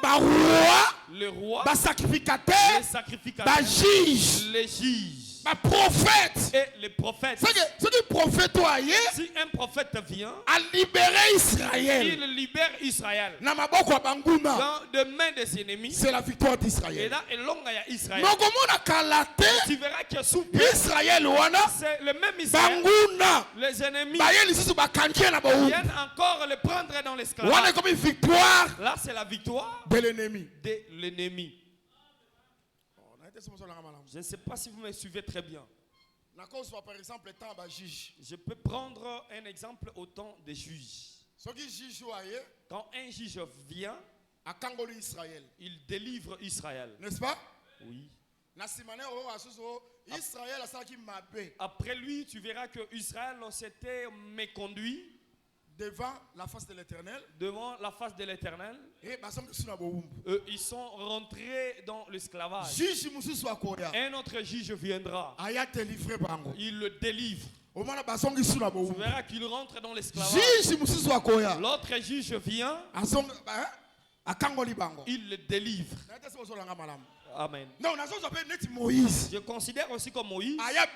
le roi, les sacrificateurs, les juges. Prophète. Et les prophètes. Si un prophète vient, il libère Israël. Dans les mains des ennemis. C'est la victoire d'Israël. Et là, Israël. Tu verras que sous Israël, c'est le même Israël. Les ennemis viennent encore le prendre dans l'esclavage. Là, c'est la victoire de l'ennemi. Je ne sais pas si vous me suivez très bien. Par exemple, je peux prendre un exemple au temps des juges. Quand un juge vient, il délivre Israël. N'est-ce pas? Oui. Après lui, tu verras que Israël s'était méconduit devant la face de l'Éternel. Devant la face de l'Éternel. Ils sont rentrés dans l'esclavage. Un autre juge viendra. Il le délivre. Tu verras qu'il rentre dans l'esclavage. L'autre juge vient. Il le délivre. Amen. Non, Moïse. Je considère aussi comme Moïse. Il est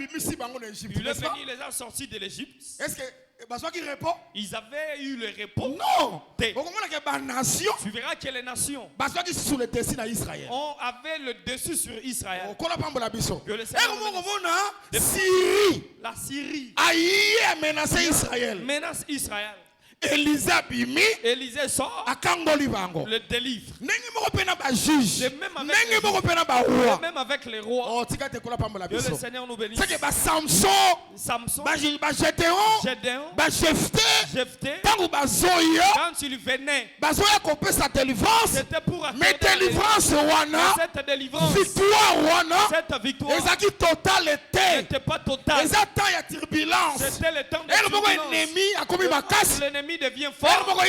venu, les a sortis de l'Égypte. Est-ce que ils avaient eu le repos? Non. Tu verras que les nations on avait le dessus sur Israël. Que le Syrie. La Syrie a menacé Israël. Menace Israël. Élisée sort, le délivre. Même avec les rois. Que le Seigneur nous bénisse. Samson, Gédéon, Jephthé, quand il venait, c'était pour cette délivrance, victoire n'était pas totale. C'était le temps de turbulence. L'ennemi devient fort.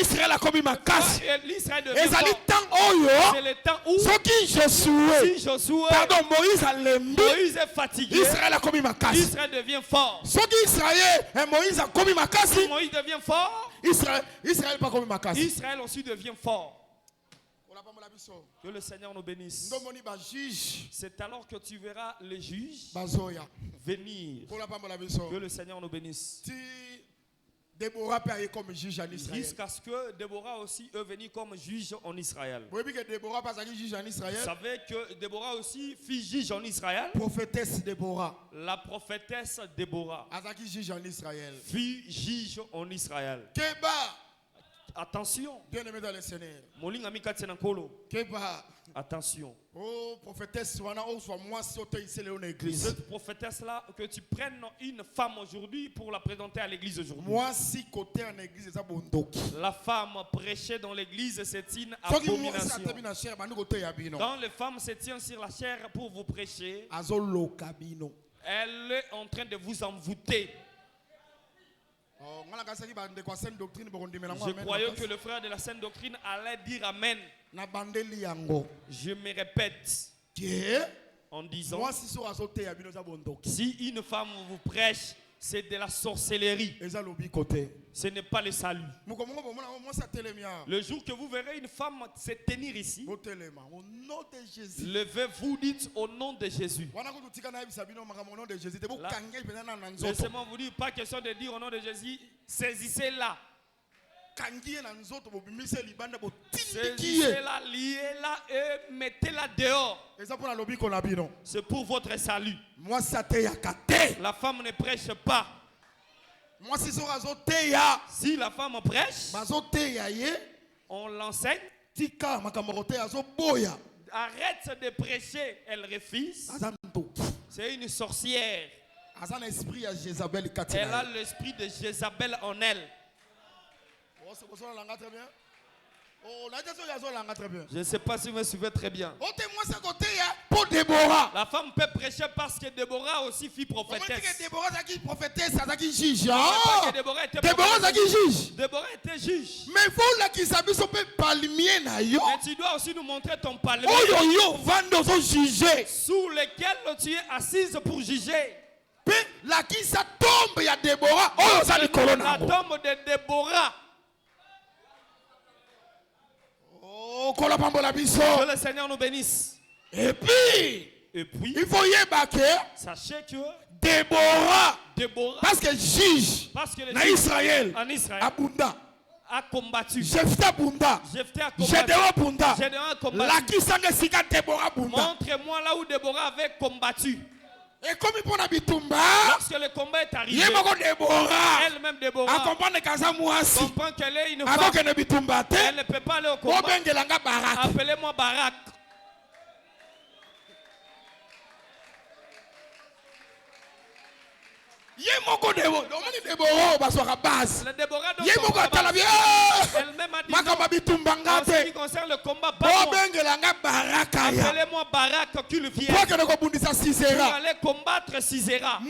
L'Israël devient fort. C'est le temps où si Josué, Moïse est fatigué, Israël devient fort. Si Moïse devient fort, Israël aussi devient fort. Que le Seigneur nous bénisse. C'est alors que tu verras les juges venir. Que le Seigneur nous bénisse. Déborah peut aller comme juge en Israël. Jusqu'à ce que Déborah aussi est venue comme juge en Israël. Vous savez que Déborah pas juge en Israël. Vous savez que Déborah aussi fut juge en Israël. Prophétesse Déborah. La prophétesse Déborah. Azaki juge en Israël. Fut juge en Israël. Keba. Attention. Bien-aimé dans le Seigneur. Molinga mikatse nankolo. Keba. Attention. Oh, prophétesse, cette prophétesse-là, que tu prennes une femme aujourd'hui pour la présenter à l'église aujourd'hui. Moi, si côté en église, la femme prêchée dans l'église, c'est une abomination. Quand les femmes se tiennent sur la chair pour vous prêcher, elle est en train de vous envoûter. Je croyais que le frère de la Sainte Doctrine allait dire Amen. Je me répète en disant, si une femme vous prêche, c'est de la sorcellerie. Ce n'est pas le salut. Le jour que vous verrez une femme se tenir ici, levez-vous, dites au nom de Jésus. Laissez-moi vous dire, pas question de dire au nom de Jésus, saisissez-la. Saisissez-la, liez-la et mettez-la dehors. C'est pour votre salut. La femme ne prêche pas. Si la femme prêche, on l'enseigne. Arrête de prêcher, elle refuse. C'est une sorcière. Elle a l'esprit de Jézabel en elle. Je ne sais pas si vous me suivez très bien. La femme peut prêcher parce que Déborah aussi fit prophétesse. Déborah était juge. Mais tu dois aussi nous montrer ton palmier sous lequel tu es assise pour juger. La tombe de Déborah. Que le Seigneur nous bénisse. Et puis il faut sachez que Déborah, parce que juge en Israël, a combattu. Jephthé a combattu. Montre-moi là où Déborah avait combattu. Et comme lorsque le combat est arrivé, elle-même Déborah comprend qu'elle est une femme. Elle ne peut pas aller au combat. Appelez-moi Barak. Le Déborah elle-même a dit non. En ce qui concerne le combat, appelez-moi Barak qu'il vienne. Pour aller combattre Sisera.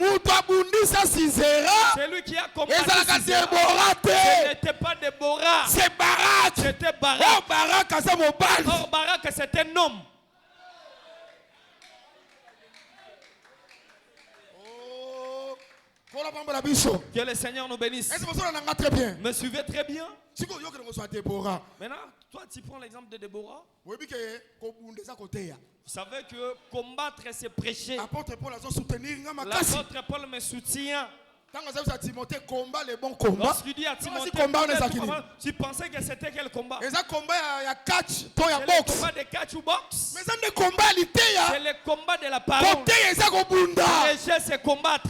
C'est lui qui a combattu Sisera. Ce n'était pas Déborah. C'est Barak. C'était Barak. Or Barak c'est un homme. Que le Seigneur nous bénisse. Me suivez très bien. Maintenant, toi tu prends l'exemple de Déborah. Vous savez que combattre c'est prêcher. L'apôtre Paul me soutient. Lorsqu'il dit à Timothée, tu pensais que c'était quel combat? C'est le combat de catch ou boxe. C'est le combat de la parole. Prêcher c'est combattre.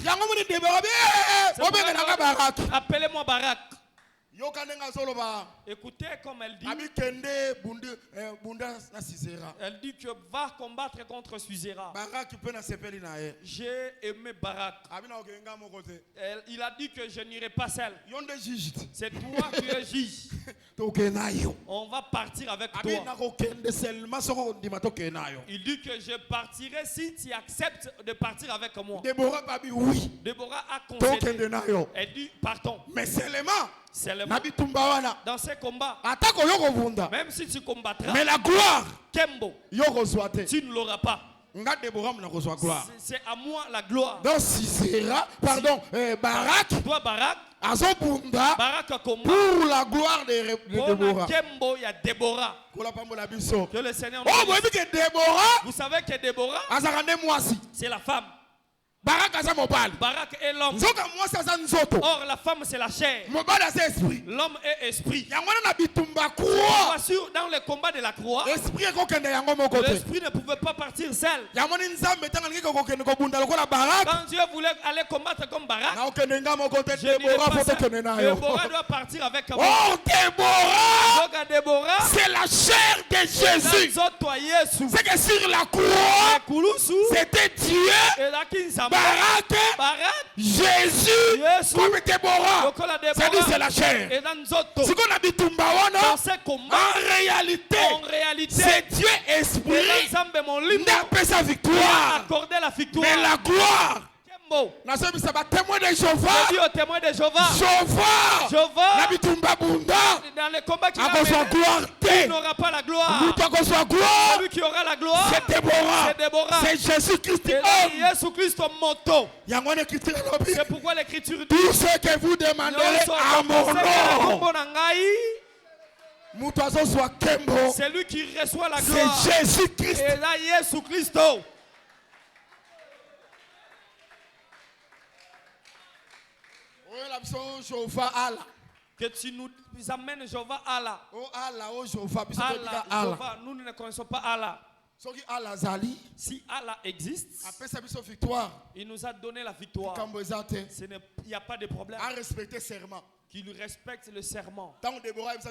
Appelez-moi Barak. Écoutez comme elle dit. Elle dit que va combattre contre Sisera. J'ai aimé Barak. Il a dit que je n'irai pas seul. C'est toi qui es juge. On va partir avec toi. Il dit que je partirai si tu acceptes de partir avec moi. Déborah a concédé. Elle dit partons. Mais seulement dans ces combats, même si tu combattras, mais la gloire, Kembo, tu ne l'auras pas. C'est à moi la gloire. Donc Sisera, pardon, Barak, toi Barak, Barak combat pour la gloire de Déborah. Kembo, il y a Déborah. Que le Seigneur nous bénisse. Vous savez que Déborah, c'est la femme. Barak est l'homme. Or la femme c'est la chair. L'homme est esprit. Dans le combat de la croix, l'esprit ne pouvait pas partir seul. Quand Dieu voulait aller combattre comme Barak, Déborah doit partir avec moi. Oh Déborah, c'est la chair de Jésus. C'est que sur la croix, c'était Dieu, Barak, Jésus, comme Déborah. C'est la chair. Ce qu'on a dit en réalité, c'est Dieu esprit n'a pas sa victoire. Mais la gloire. Témoin de Jéhovah. Dans les combats qui n'aura pas la gloire. Celui qui aura la gloire, c'est Déborah. C'est Jésus-Christ. C'est pourquoi l'écriture dit tout ce que vous demanderez à mon nom. C'est lui qui reçoit la gloire. C'est Jésus-Christ. Et là, Jésus-Christ. Que tu nous amènes Jéhovah Allah. Oh Allah, oh Jéhovah. Allah, nous ne connaissons pas Allah. Si Allah existe, il nous a donné la victoire. Il n'y a pas de problème. Qu'il respecte le serment. Quand Déborah avait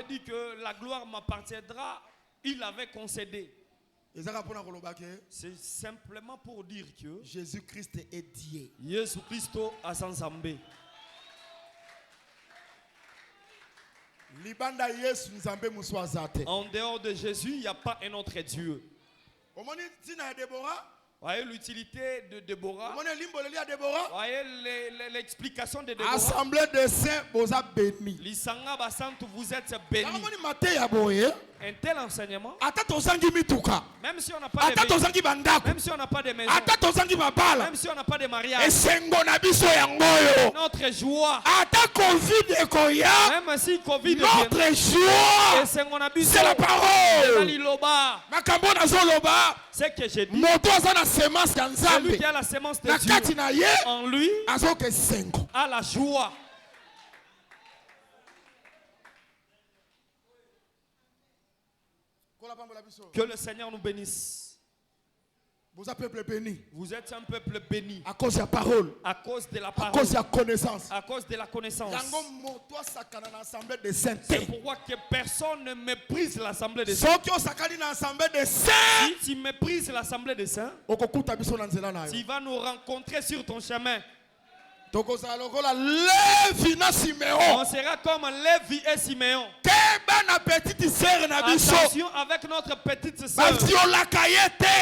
dit que la gloire m'appartiendra, il avait concédé. C'est simplement pour dire que Jésus-Christ est Dieu. Jésus Christo a Sanzambé. En dehors de Jésus, il n'y a pas un autre Dieu. Voyez l'utilité de Déborah. Voyez l'explication de Déborah. Assemblée de saints, vous êtes bénis. Lisanga basantu, vous êtes bénis. Un tel enseignement. Même si on n'a pas de maison. Même si on n'a pas de maison. Même si on n'a pas de mariage. Notre joie. Même si Covid notre joie. C'est la parole. C'est que j'ai dit. Celui qui a la sémence de Dieu en lui a la joie. Que le Seigneur nous bénisse. Vous êtes un peuple béni. Vous êtes un peuple béni. À cause de la parole. À cause de la parole. À cause de la connaissance. À cause de la connaissance. C'est C'est pourquoi que personne ne méprise l'assemblée des saints. Si tu méprises l'assemblée des saints, tu vas nous rencontrer sur ton chemin. On sera comme Lévi et Siméon. Attention avec notre petite sœur.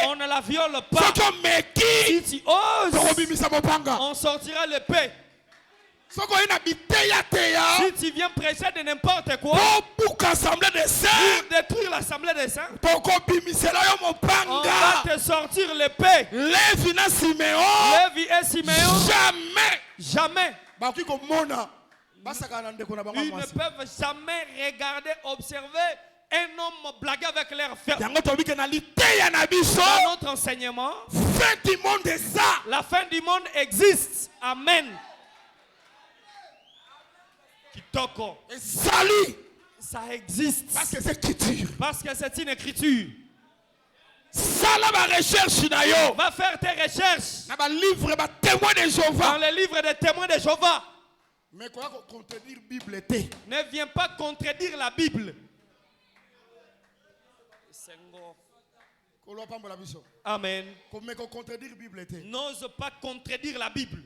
On ne la viole pas. Si tu oses, on sortira l'épée. Si tu viens prêcher de n'importe quoi pour détruire l'assemblée des saints, on va te sortir l'épée. Lévi et Siméon, jamais. Ils ne peuvent jamais regarder, observer un homme blaguer avec leur frère. Dans notre enseignement, la fin du monde existe. Amen. Kitoko. Salut. Ça existe. Parce que c'est écriture. Parce que c'est une écriture. Va faire tes recherches dans les livres de témoins de Jéhovah. Dans les livres des témoins de Jéhovah. Mais quoi contredire Bible? Ne viens pas contredire la Bible. Amen. N'ose pas contredire la Bible.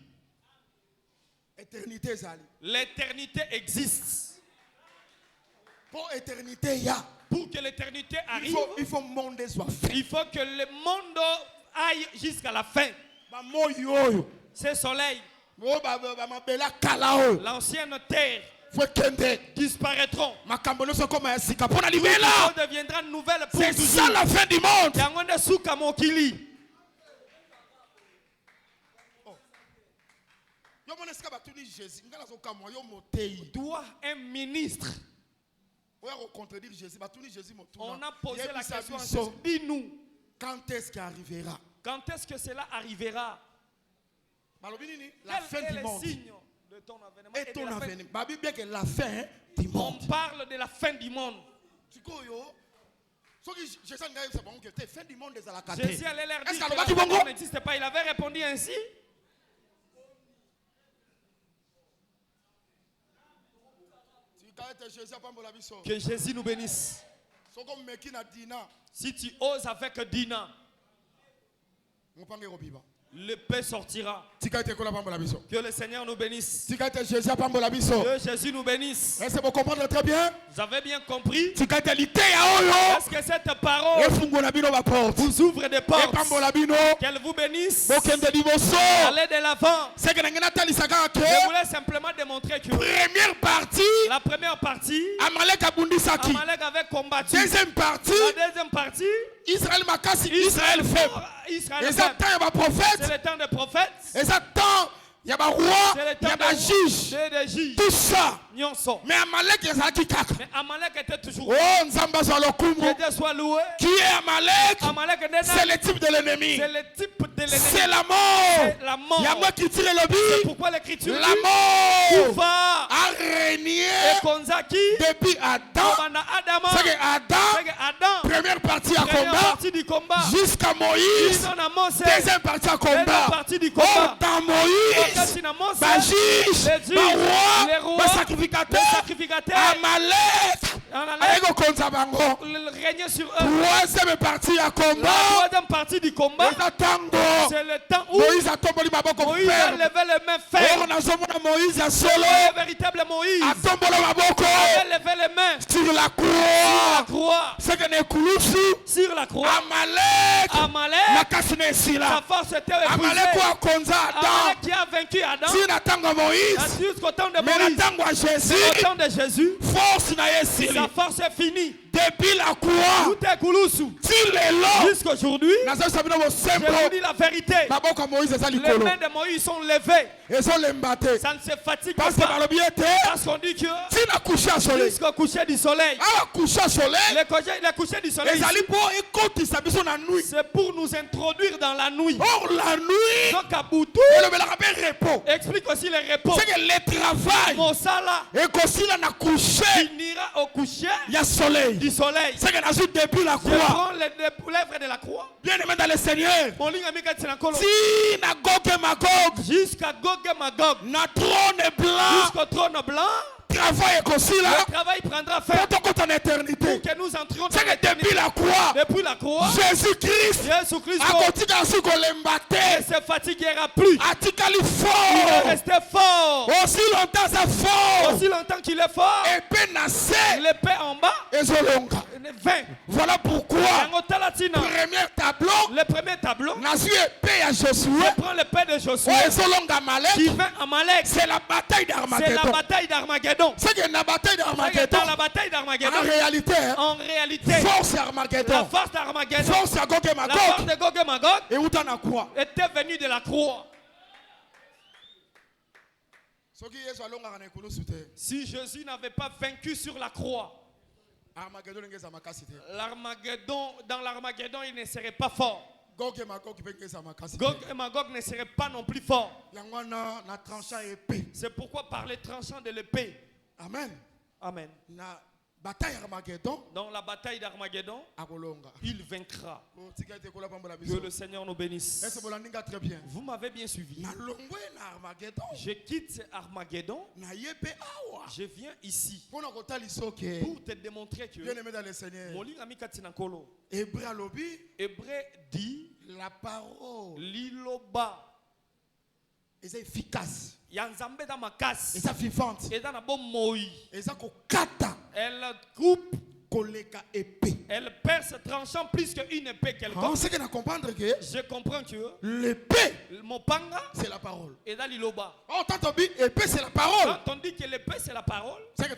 L'éternité existe. Pour l'éternité, pour que l'éternité arrive, il faut que le monde aille jusqu'à la fin. Ce soleil, l'ancienne terre disparaîtront. Tout deviendra nouvelle pour c'est ça la fin du monde. Toi, un ministre, on a posé la question à Jésus. Dis-nous, quand est-ce qu'il arrivera? Quand est-ce que cela arrivera? La fin du monde. De ton avènement et ton avènement. La fin du monde. On parle de la fin du monde. Jésus allait leur dire que la fin n'existe pas. Il avait répondu ainsi. Que Jésus nous bénisse. Si tu oses avec Dina, l'épée sortira. Que le Seigneur nous bénisse. Que Jésus nous bénisse. Est-ce que vous comprenez très bien? Vous avez bien compris? Est-ce que cette parole vous ouvre des portes? Qu'elle vous bénisse. Allez de l'avant. Je voulais simplement démontrer que la première partie, Amalek avait combattu. La deuxième partie, Israël fait. C'est le temps des prophètes. Et ça temps, il y a des rois, il y a des juges. Tout ça. Mais Amalek était toujours. Oh, Nzamba soit loué. Qui est Amalek? C'est le type de l'ennemi. C'est le type de l'ennemi. C'est la mort. C'est la mort. Il y a moi qui tire le C'est but. pourquoi l'Écriture La dit mort va a régné depuis Adam. C'est que Adam, première partie à combat, jusqu'à Moïse, deuxième partie à combat. Oh, dans Moïse, ma juge, ma roi, ma sacrificateur, Amalek, régner sur eux. troisième partie à combat. La troisième partie du combat, c'est le temps où Moïse a tombé Moïse a levé les mains fermes. Moïse a solo. Le véritable Moïse a levé les mains sur la croix. C'est que sur la croix. Amalek, sa force était épuisée. Amalek qui a vaincu Adam. Jusqu'au temps de Moïse. Au temps de Jésus, sa force est finie. Depuis la croix, jusqu'aujourd'hui, je vous dis la vérité. Les mains de Moïse sont levées. Ça ne se fatigue pas. Parce qu'on dit que jusqu'au coucher du soleil, le coucher du soleil, c'est pour nous introduire dans la nuit. Or la nuit, donc à Boutou, explique aussi le repos. C'est que le travail finira au coucher du soleil. C'est que depuis la croix. Je prends l'œuvre de la croix. Bien aimé dans le Seigneur. Jusqu'à Gog et Magog. Jusqu'au trône blanc. Le travail prendra fin pour que nous entrions dans l'éternité. Depuis la croix, Jésus-Christ ne se fatiguera plus. Il est resté fort. Aussi longtemps qu'il est fort, l'épée en bas, 20. Voilà pourquoi le premier tableau, je prends l'épée de Josué qui vint à Amalek. C'est la bataille d'Armageddon. C'est que la bataille d'Armageddon. Dans la bataille d'Armageddon, en réalité, force d'Armageddon. La force d'Armageddon, force de Gog et Magog. La force de Gog et Magog, et où t'en as quoi? Était venue de la croix. Si Jésus n'avait pas vaincu sur la croix, dans l'Armageddon, il ne serait pas fort. Gog et Magog ne seraient pas non plus forts. C'est pourquoi par les tranchants de l'épée. Amen. Amen. Dans la bataille d'Armageddon, il vaincra. Que le Seigneur nous bénisse. Vous m'avez bien suivi. Je quitte Armageddon. Je viens ici pour te démontrer que Hébreu dit la parole l'iloba est efficace. Et ça vivante. Et ça elle coupe. Elle perce tranchant plus qu'une épée quelconque. Je comprends que l'épée, mon panga, c'est la parole. Et dans l'iloba. Oh, tant on dit épée, c'est la parole. Quand on dit que l'épée, c'est la parole, c'est que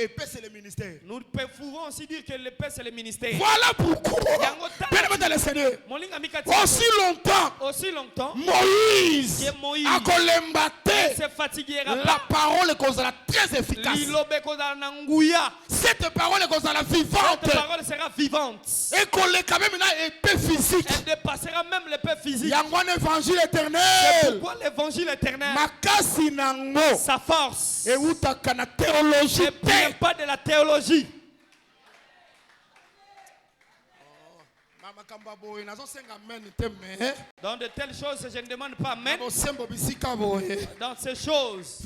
épée, c'est le ministère. Nous pouvons aussi dire que l'épée, c'est le ministère. Voilà pourquoi. Bien le Seigneur. Aussi longtemps, Moïse a collembaté. La parole est très efficace. Cette parole est vivante. Cette parole sera vivante. Et qu'on l'ait quand même une épée physique. Elle dépassera même l'épée physique. Il y a un évangile éternel. C'est pourquoi l'évangile éternel, sa force, et où ta théologie ne vient pas de la théologie. Dans de telles choses, je ne demande pas amen. Dans ces choses,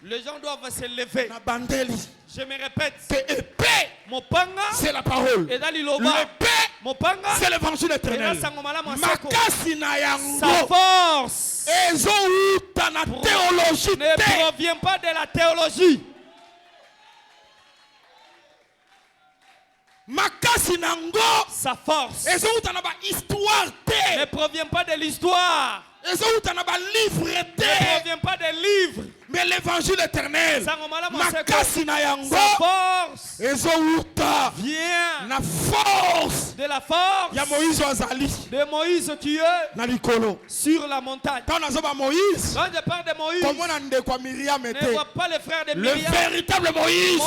les gens doivent se lever. Je me répète, mon panga, c'est la parole. Et dans l'épée, mon panga, c'est l'évangile éternel. Sa force ne provient pas de la théologie. Sa force ne provient pas de l'histoire. Ne provient pas des livres. Mais l'évangile éternel, makasi na yango, sa force vient na force de la force ya Moïse azali de Moïse qui est na likolo sur la montagne. Quand on a Moïse, Quand je parle de Moïse, ne vois pas les frères de le Myriam. véritable Moïse,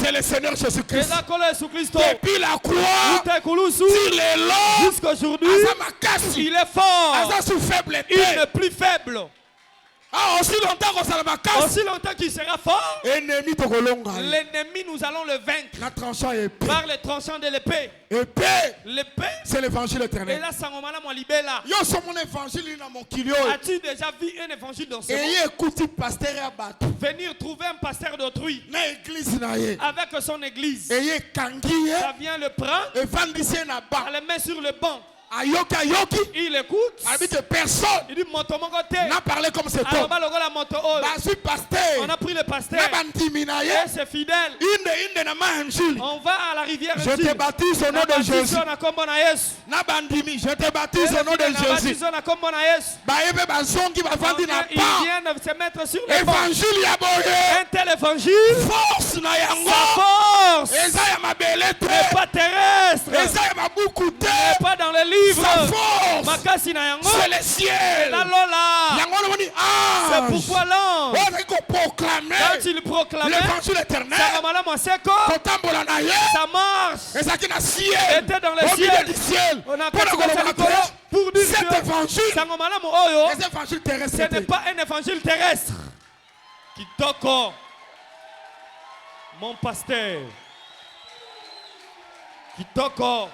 c'est le Seigneur Jésus-Christ. Depuis la croix, s'il est là, jusqu'aujourd'hui, il est fort. Il est plus faible. Aussi longtemps qu'il sera fort, l'ennemi nous allons le vaincre par les tranchants de l'épée. L'épée, c'est l'évangile éternel. Et là, as-tu déjà vu un évangile dans ce monde? Venir trouver un pasteur d'autrui avec son église. Ça vient le prendre, le met sur le banc. Il écoute. Personne n'a parlé comme cet homme. On a pris le pasteur et c'est fidèle. On va à la rivière. Je te baptise au nom de Jésus. Je te baptise au nom de Jésus. Ils viennent se mettre sur le banc. Un tel évangile, force n'est pas terrestre, n'est pas dans les livres. Sa force, c'est le ciel. C'est pourquoi l'ange, quand il proclamait l'évangile éternel, sa marche était dans le ciel. On a pour dire cet évangile, ce n'est pas un évangile terrestre. Kitoko, mon pasteur. Kitoko.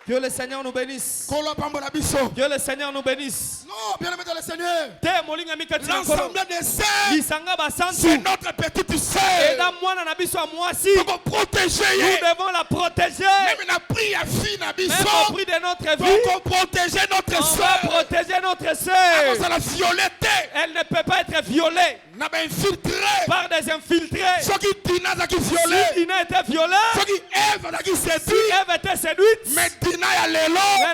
Que le Seigneur nous bénisse. Que le Seigneur nous bénisse. Non, bien aimé dans le Seigneur. L'ensemble des saints, c'est notre petite sœur. Nous devons la protéger. Même au prix de notre vie. On va protéger notre sœur. Elle ne peut pas être violée par des infiltrés. Si Dina était violée, si Ève était séduite, mais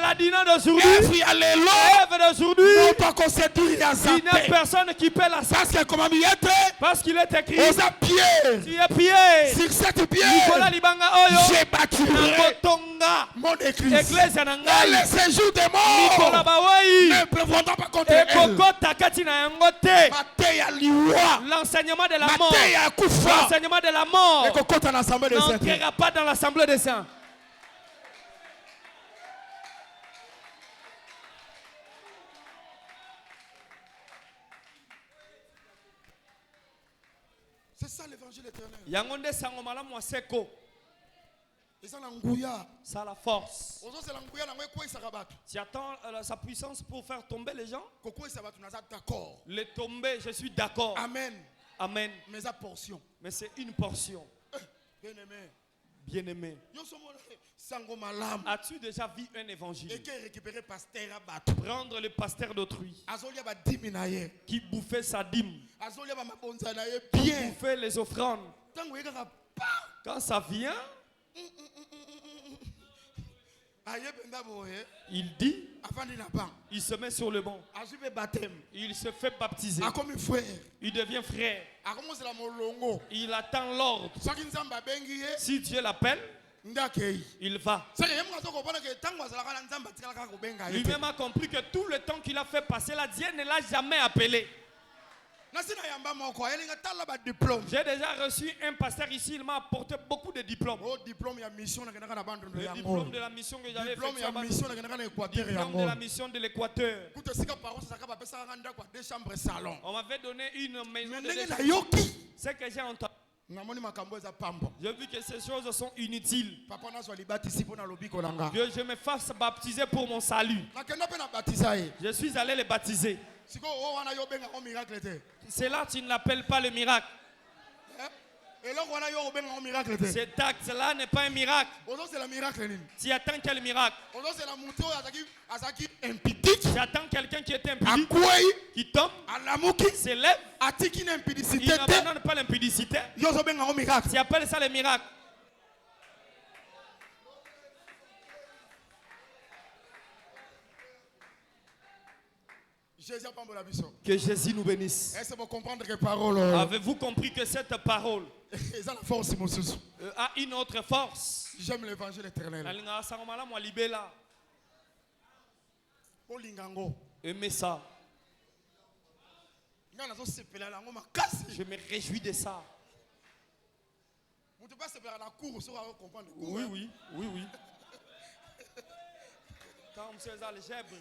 la Dina d'aujourd'hui, Ève d'aujourd'hui, il n'y a personne qui peut la séduire. Parce qu'il est écrit, tu es Pierre, sur cette pierre, j'ai bâtirai mon église. Et les séjours des morts ne prévaudront pas contre elle. L'enseignement de la mort, l'enseignement de la mort n'entrera pas dans l'assemblée des saints. C'est ça l'évangile éternel. Ça la force. Tu attends sa puissance pour faire tomber les gens. Les tomber, je suis d'accord. Amen. Amen. Mais c'est une portion. Bien-aimé. Bien-aimé. As-tu déjà vu un évangile? Prendre le pasteur d'autrui qui bouffait sa dîme, qui bouffait les offrandes. Quand ça vient, il dit, il se met sur le banc, il se fait baptiser, il devient frère, il attend l'ordre. Si Dieu l'appelle, il va. Lui-même a compris que tout le temps qu'il a fait passer là, Dieu ne l'a jamais appelé. J'ai déjà reçu un pasteur ici, il m'a apporté beaucoup de diplômes. Le diplôme de la mission que j'avais fait, diplôme de la mission de l'Équateur. On m'avait donné une maison de ce que j'ai entendu. J'ai vu que ces choses sont inutiles. Que je me fasse baptiser pour mon salut. Je suis allé les baptiser. C'est là tu ne l'appelles pas le miracle. Cet acte-là n'est pas un miracle. Tu attends quel miracle? Tu attends quelqu'un qui est impudique, qui tombe, s'élève, il n'abandonne pas l'impudicité. Tu appelles ça le miracle. Que Jésus nous bénisse. Avez-vous compris que cette parole a une autre force? J'aime l'évangile éternel. Aimez ça. Je me réjouis de ça. Oui, oui, oui, oui. Quand vous êtes algèbre.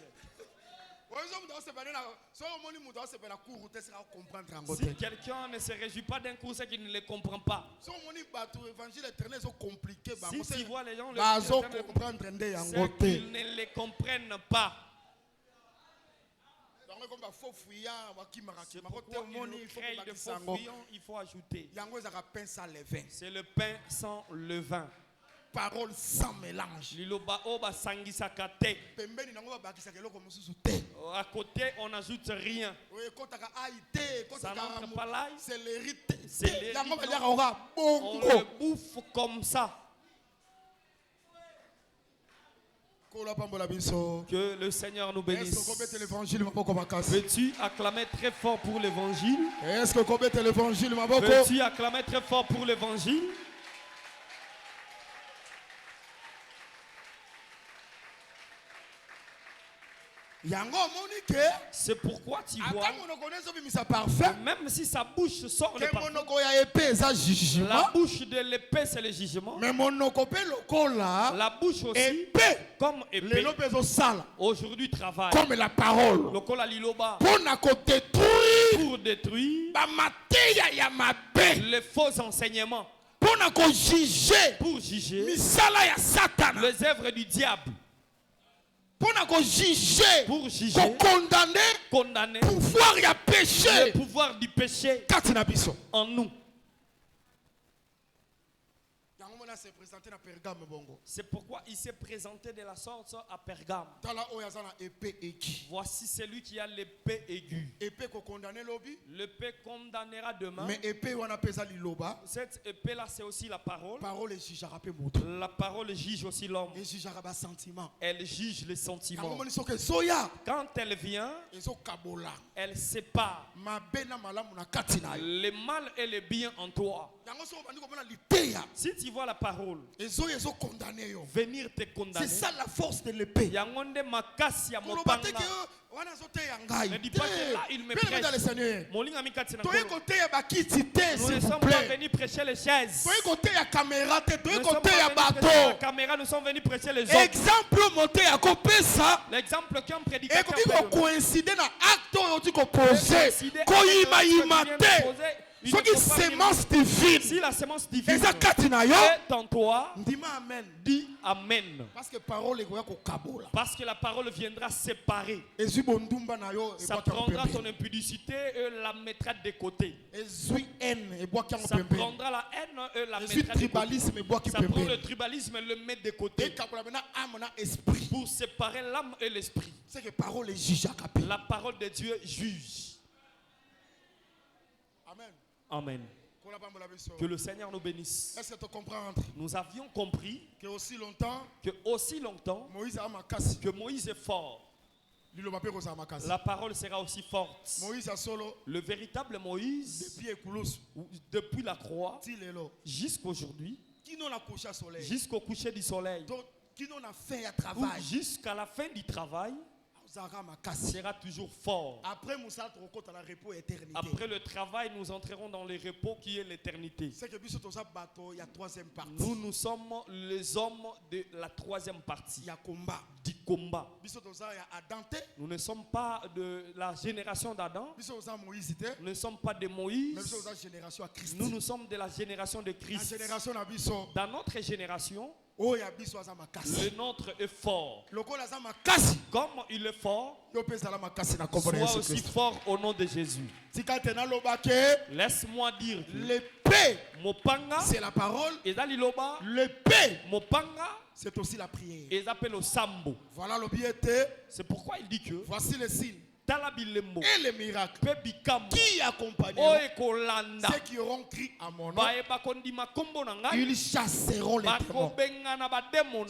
Si quelqu'un ne se réjouit pas d'un cours, c'est qu'il ne le comprend pas. Si tu vois les gens, c'est qu'ils ne le comprennent pas. C'est pourquoi une créille de faux fuyants, il faut ajouter. C'est le pain sans levain. Parole sans mélange. À côté, on n'ajoute rien. Ça n'entre pas l'ail. C'est l'hérite. On le bouffe comme ça. Que le Seigneur nous bénisse. Veux-tu acclamer très fort pour l'évangile? Veux-tu acclamer très fort pour l'évangile? C'est pourquoi tu vois, même si sa bouche sort le parfum, la bouche de l'épée c'est le jugement. La bouche aussi, comme épée, aujourd'hui travaille comme la parole pour détruire les faux enseignements, pour juger les œuvres du diable, pour juger, condamner le pouvoir du péché en nous. C'est pourquoi il s'est présenté de la sorte à Pergame. Voici celui qui a l'épée aiguë. L'épée condamnera demain. Cette épée là c'est aussi la parole. La parole juge aussi l'homme. Elle juge les sentiments. Quand elle vient, elle sépare le mal et le bien en toi. Si tu vois la parole venir te condamner, c'est ça la force de l'épée. Ne dis pas que là il me prêche. Nous ne sommes pas venus prêcher les chaises. Nous ne sommes pas venus caméra, nous sommes venus prêcher les hommes. L'exemple qu'un prédicateur si la sémence divine est en toi, dis Amen. Parce que la parole viendra séparer. Ça prendra ton impudicité et la mettra de côté. Ça prendra la haine et la mettra de côté. Ça prend le tribalisme et le met de côté. Pour séparer l'âme et l'esprit. La parole de Dieu juge. Amen. Que le Seigneur nous bénisse. Nous avions compris que aussi longtemps que Moïse est fort, la parole sera aussi forte. Le véritable Moïse, depuis la croix jusqu'aujourd'hui, jusqu'au coucher du soleil, jusqu'à la fin du travail, sera toujours fort. Après le travail, nous entrerons dans le repos qui est l'éternité. Nous sommes les hommes de la troisième partie du combat. Nous ne sommes pas de la génération d'Adam. Nous ne sommes pas de Moïse. Nous sommes de la génération de Christ. Dans notre génération, le nôtre est fort. Comme il est fort, sois aussi fort au nom de Jésus. Laisse-moi dire que l'épée, c'est la parole. L'épée, c'est aussi la prière. Ils appellent au sambo. Voilà l'objet. C'est pourquoi il dit que voici les signes. et les miracles qui accompagneront ceux qui auront crié à mon nom, ils chasseront les démons.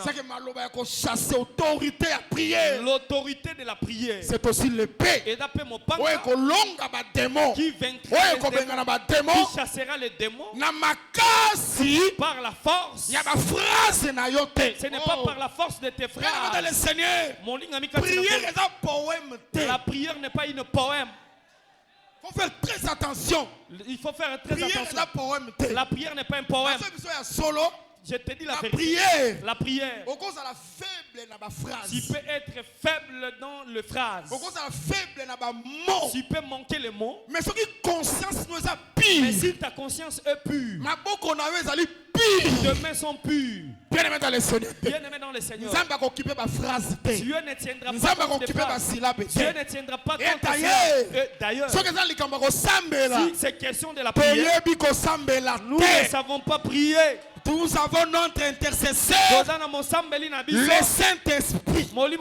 C'est que Maloba a chassé autorité à prier. L'autorité de la prière. C'est aussi l'épée. Et d'après mon papa, qui vaincra qui chassera les démons par la force. Ce n'est pas par la force de tes frères. Mon la prière n'est pas une poème. Il faut faire très attention. Il faut faire très attention. La prière n'est pas un poème. Je te dis la vérité. La prière. Tu peux être faible dans le phrase. Tu peux manquer les mots. Mais si ta conscience est pure, tes mains sont pures. Bien-aimé dans le Seigneur. Dieu ne tiendra pas compte des phrases. Dieu ne tiendra pas compte de ça. D'ailleurs, si c'est question de la prière, nous ne savons pas prier. Nous avons notre intercesseur, le Saint-Esprit. Celui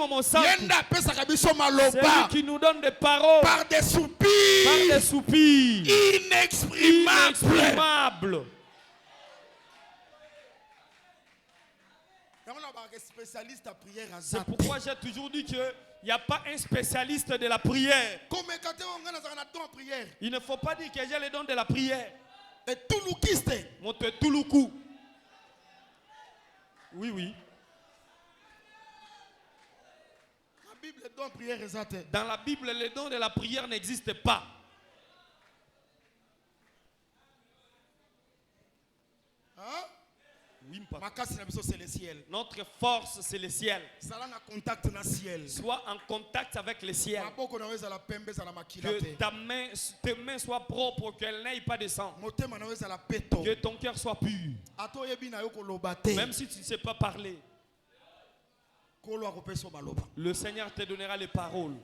qui nous donne des paroles par des soupirs, inexprimables. C'est pourquoi j'ai toujours dit qu'il n'y a pas un spécialiste de la prière. Il ne faut pas dire que j'ai le don de la prière. Et touloukiste. Touloukou. Oui, oui. Dans la Bible, le don de la prière n'existe pas. Hein? Oui, notre force, c'est le ciel. Sois en contact avec le ciel. Que tes mains soient propres, qu'elles n'aient pas de sang. Que ton cœur soit pur. Même si tu ne sais pas parler, le Seigneur te donnera les paroles.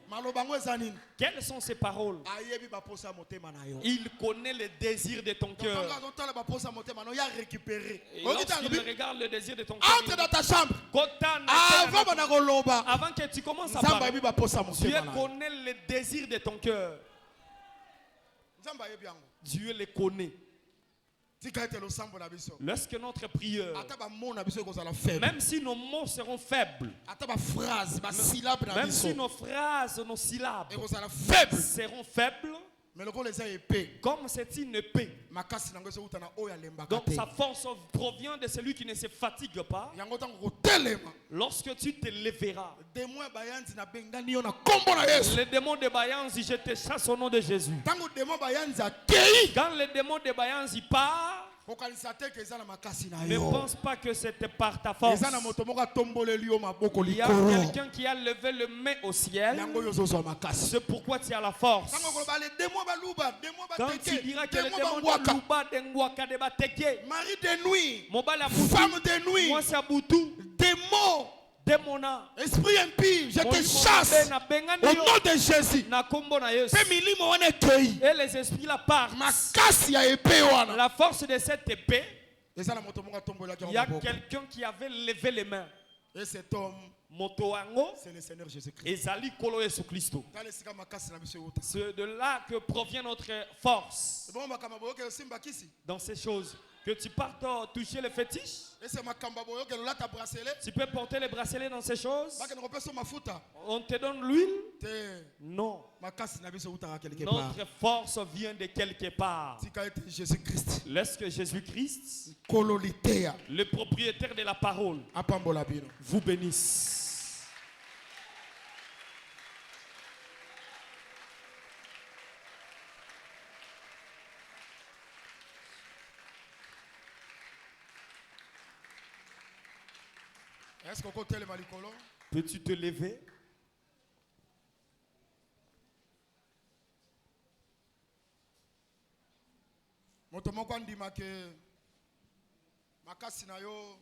Quelles sont ces paroles? Il connaît les désirs de ton cœur. Et lorsqu'il regarde le désir de ton cœur, entre dans ta chambre. Avant que tu commences à parler, Dieu connaît les désirs de ton cœur. Dieu les connaît. Lorsque notre prière, même si nos mots seront faibles, même si nos phrases, nos syllabes seront faibles, comme c'est une épée, donc sa force provient de celui qui ne se fatigue pas. Lorsque tu te lèveras, les démons de Bayanzi, je te chasse au nom de Jésus. Quand les démons de Bayanzi partent, ne pense pas que c'était par ta force. Il y a quelqu'un qui a levé le main au ciel. C'est pourquoi tu as la force. Quand tu diras que les démons de Luba, Dengwaka, Debateke, mari de nuit, femme de nuit, moi Sabutu, démons, esprit impie, je te chasse au nom de Jésus. Et les esprits la partent. La force de cette épée, il y a quelqu'un qui avait levé les mains. Et cet homme, c'est le Seigneur Jésus-Christ. C'est de là que provient notre force. Dans ces choses. Que tu partes toucher le fétiche. Tu peux porter les bracelets dans ces choses. On te donne l'huile. Non. Notre force vient de quelque part. Lorsque Jésus-Christ, le propriétaire de la parole, vous bénisse. Peux-tu te lever? Moto moko andima ke makasi na yo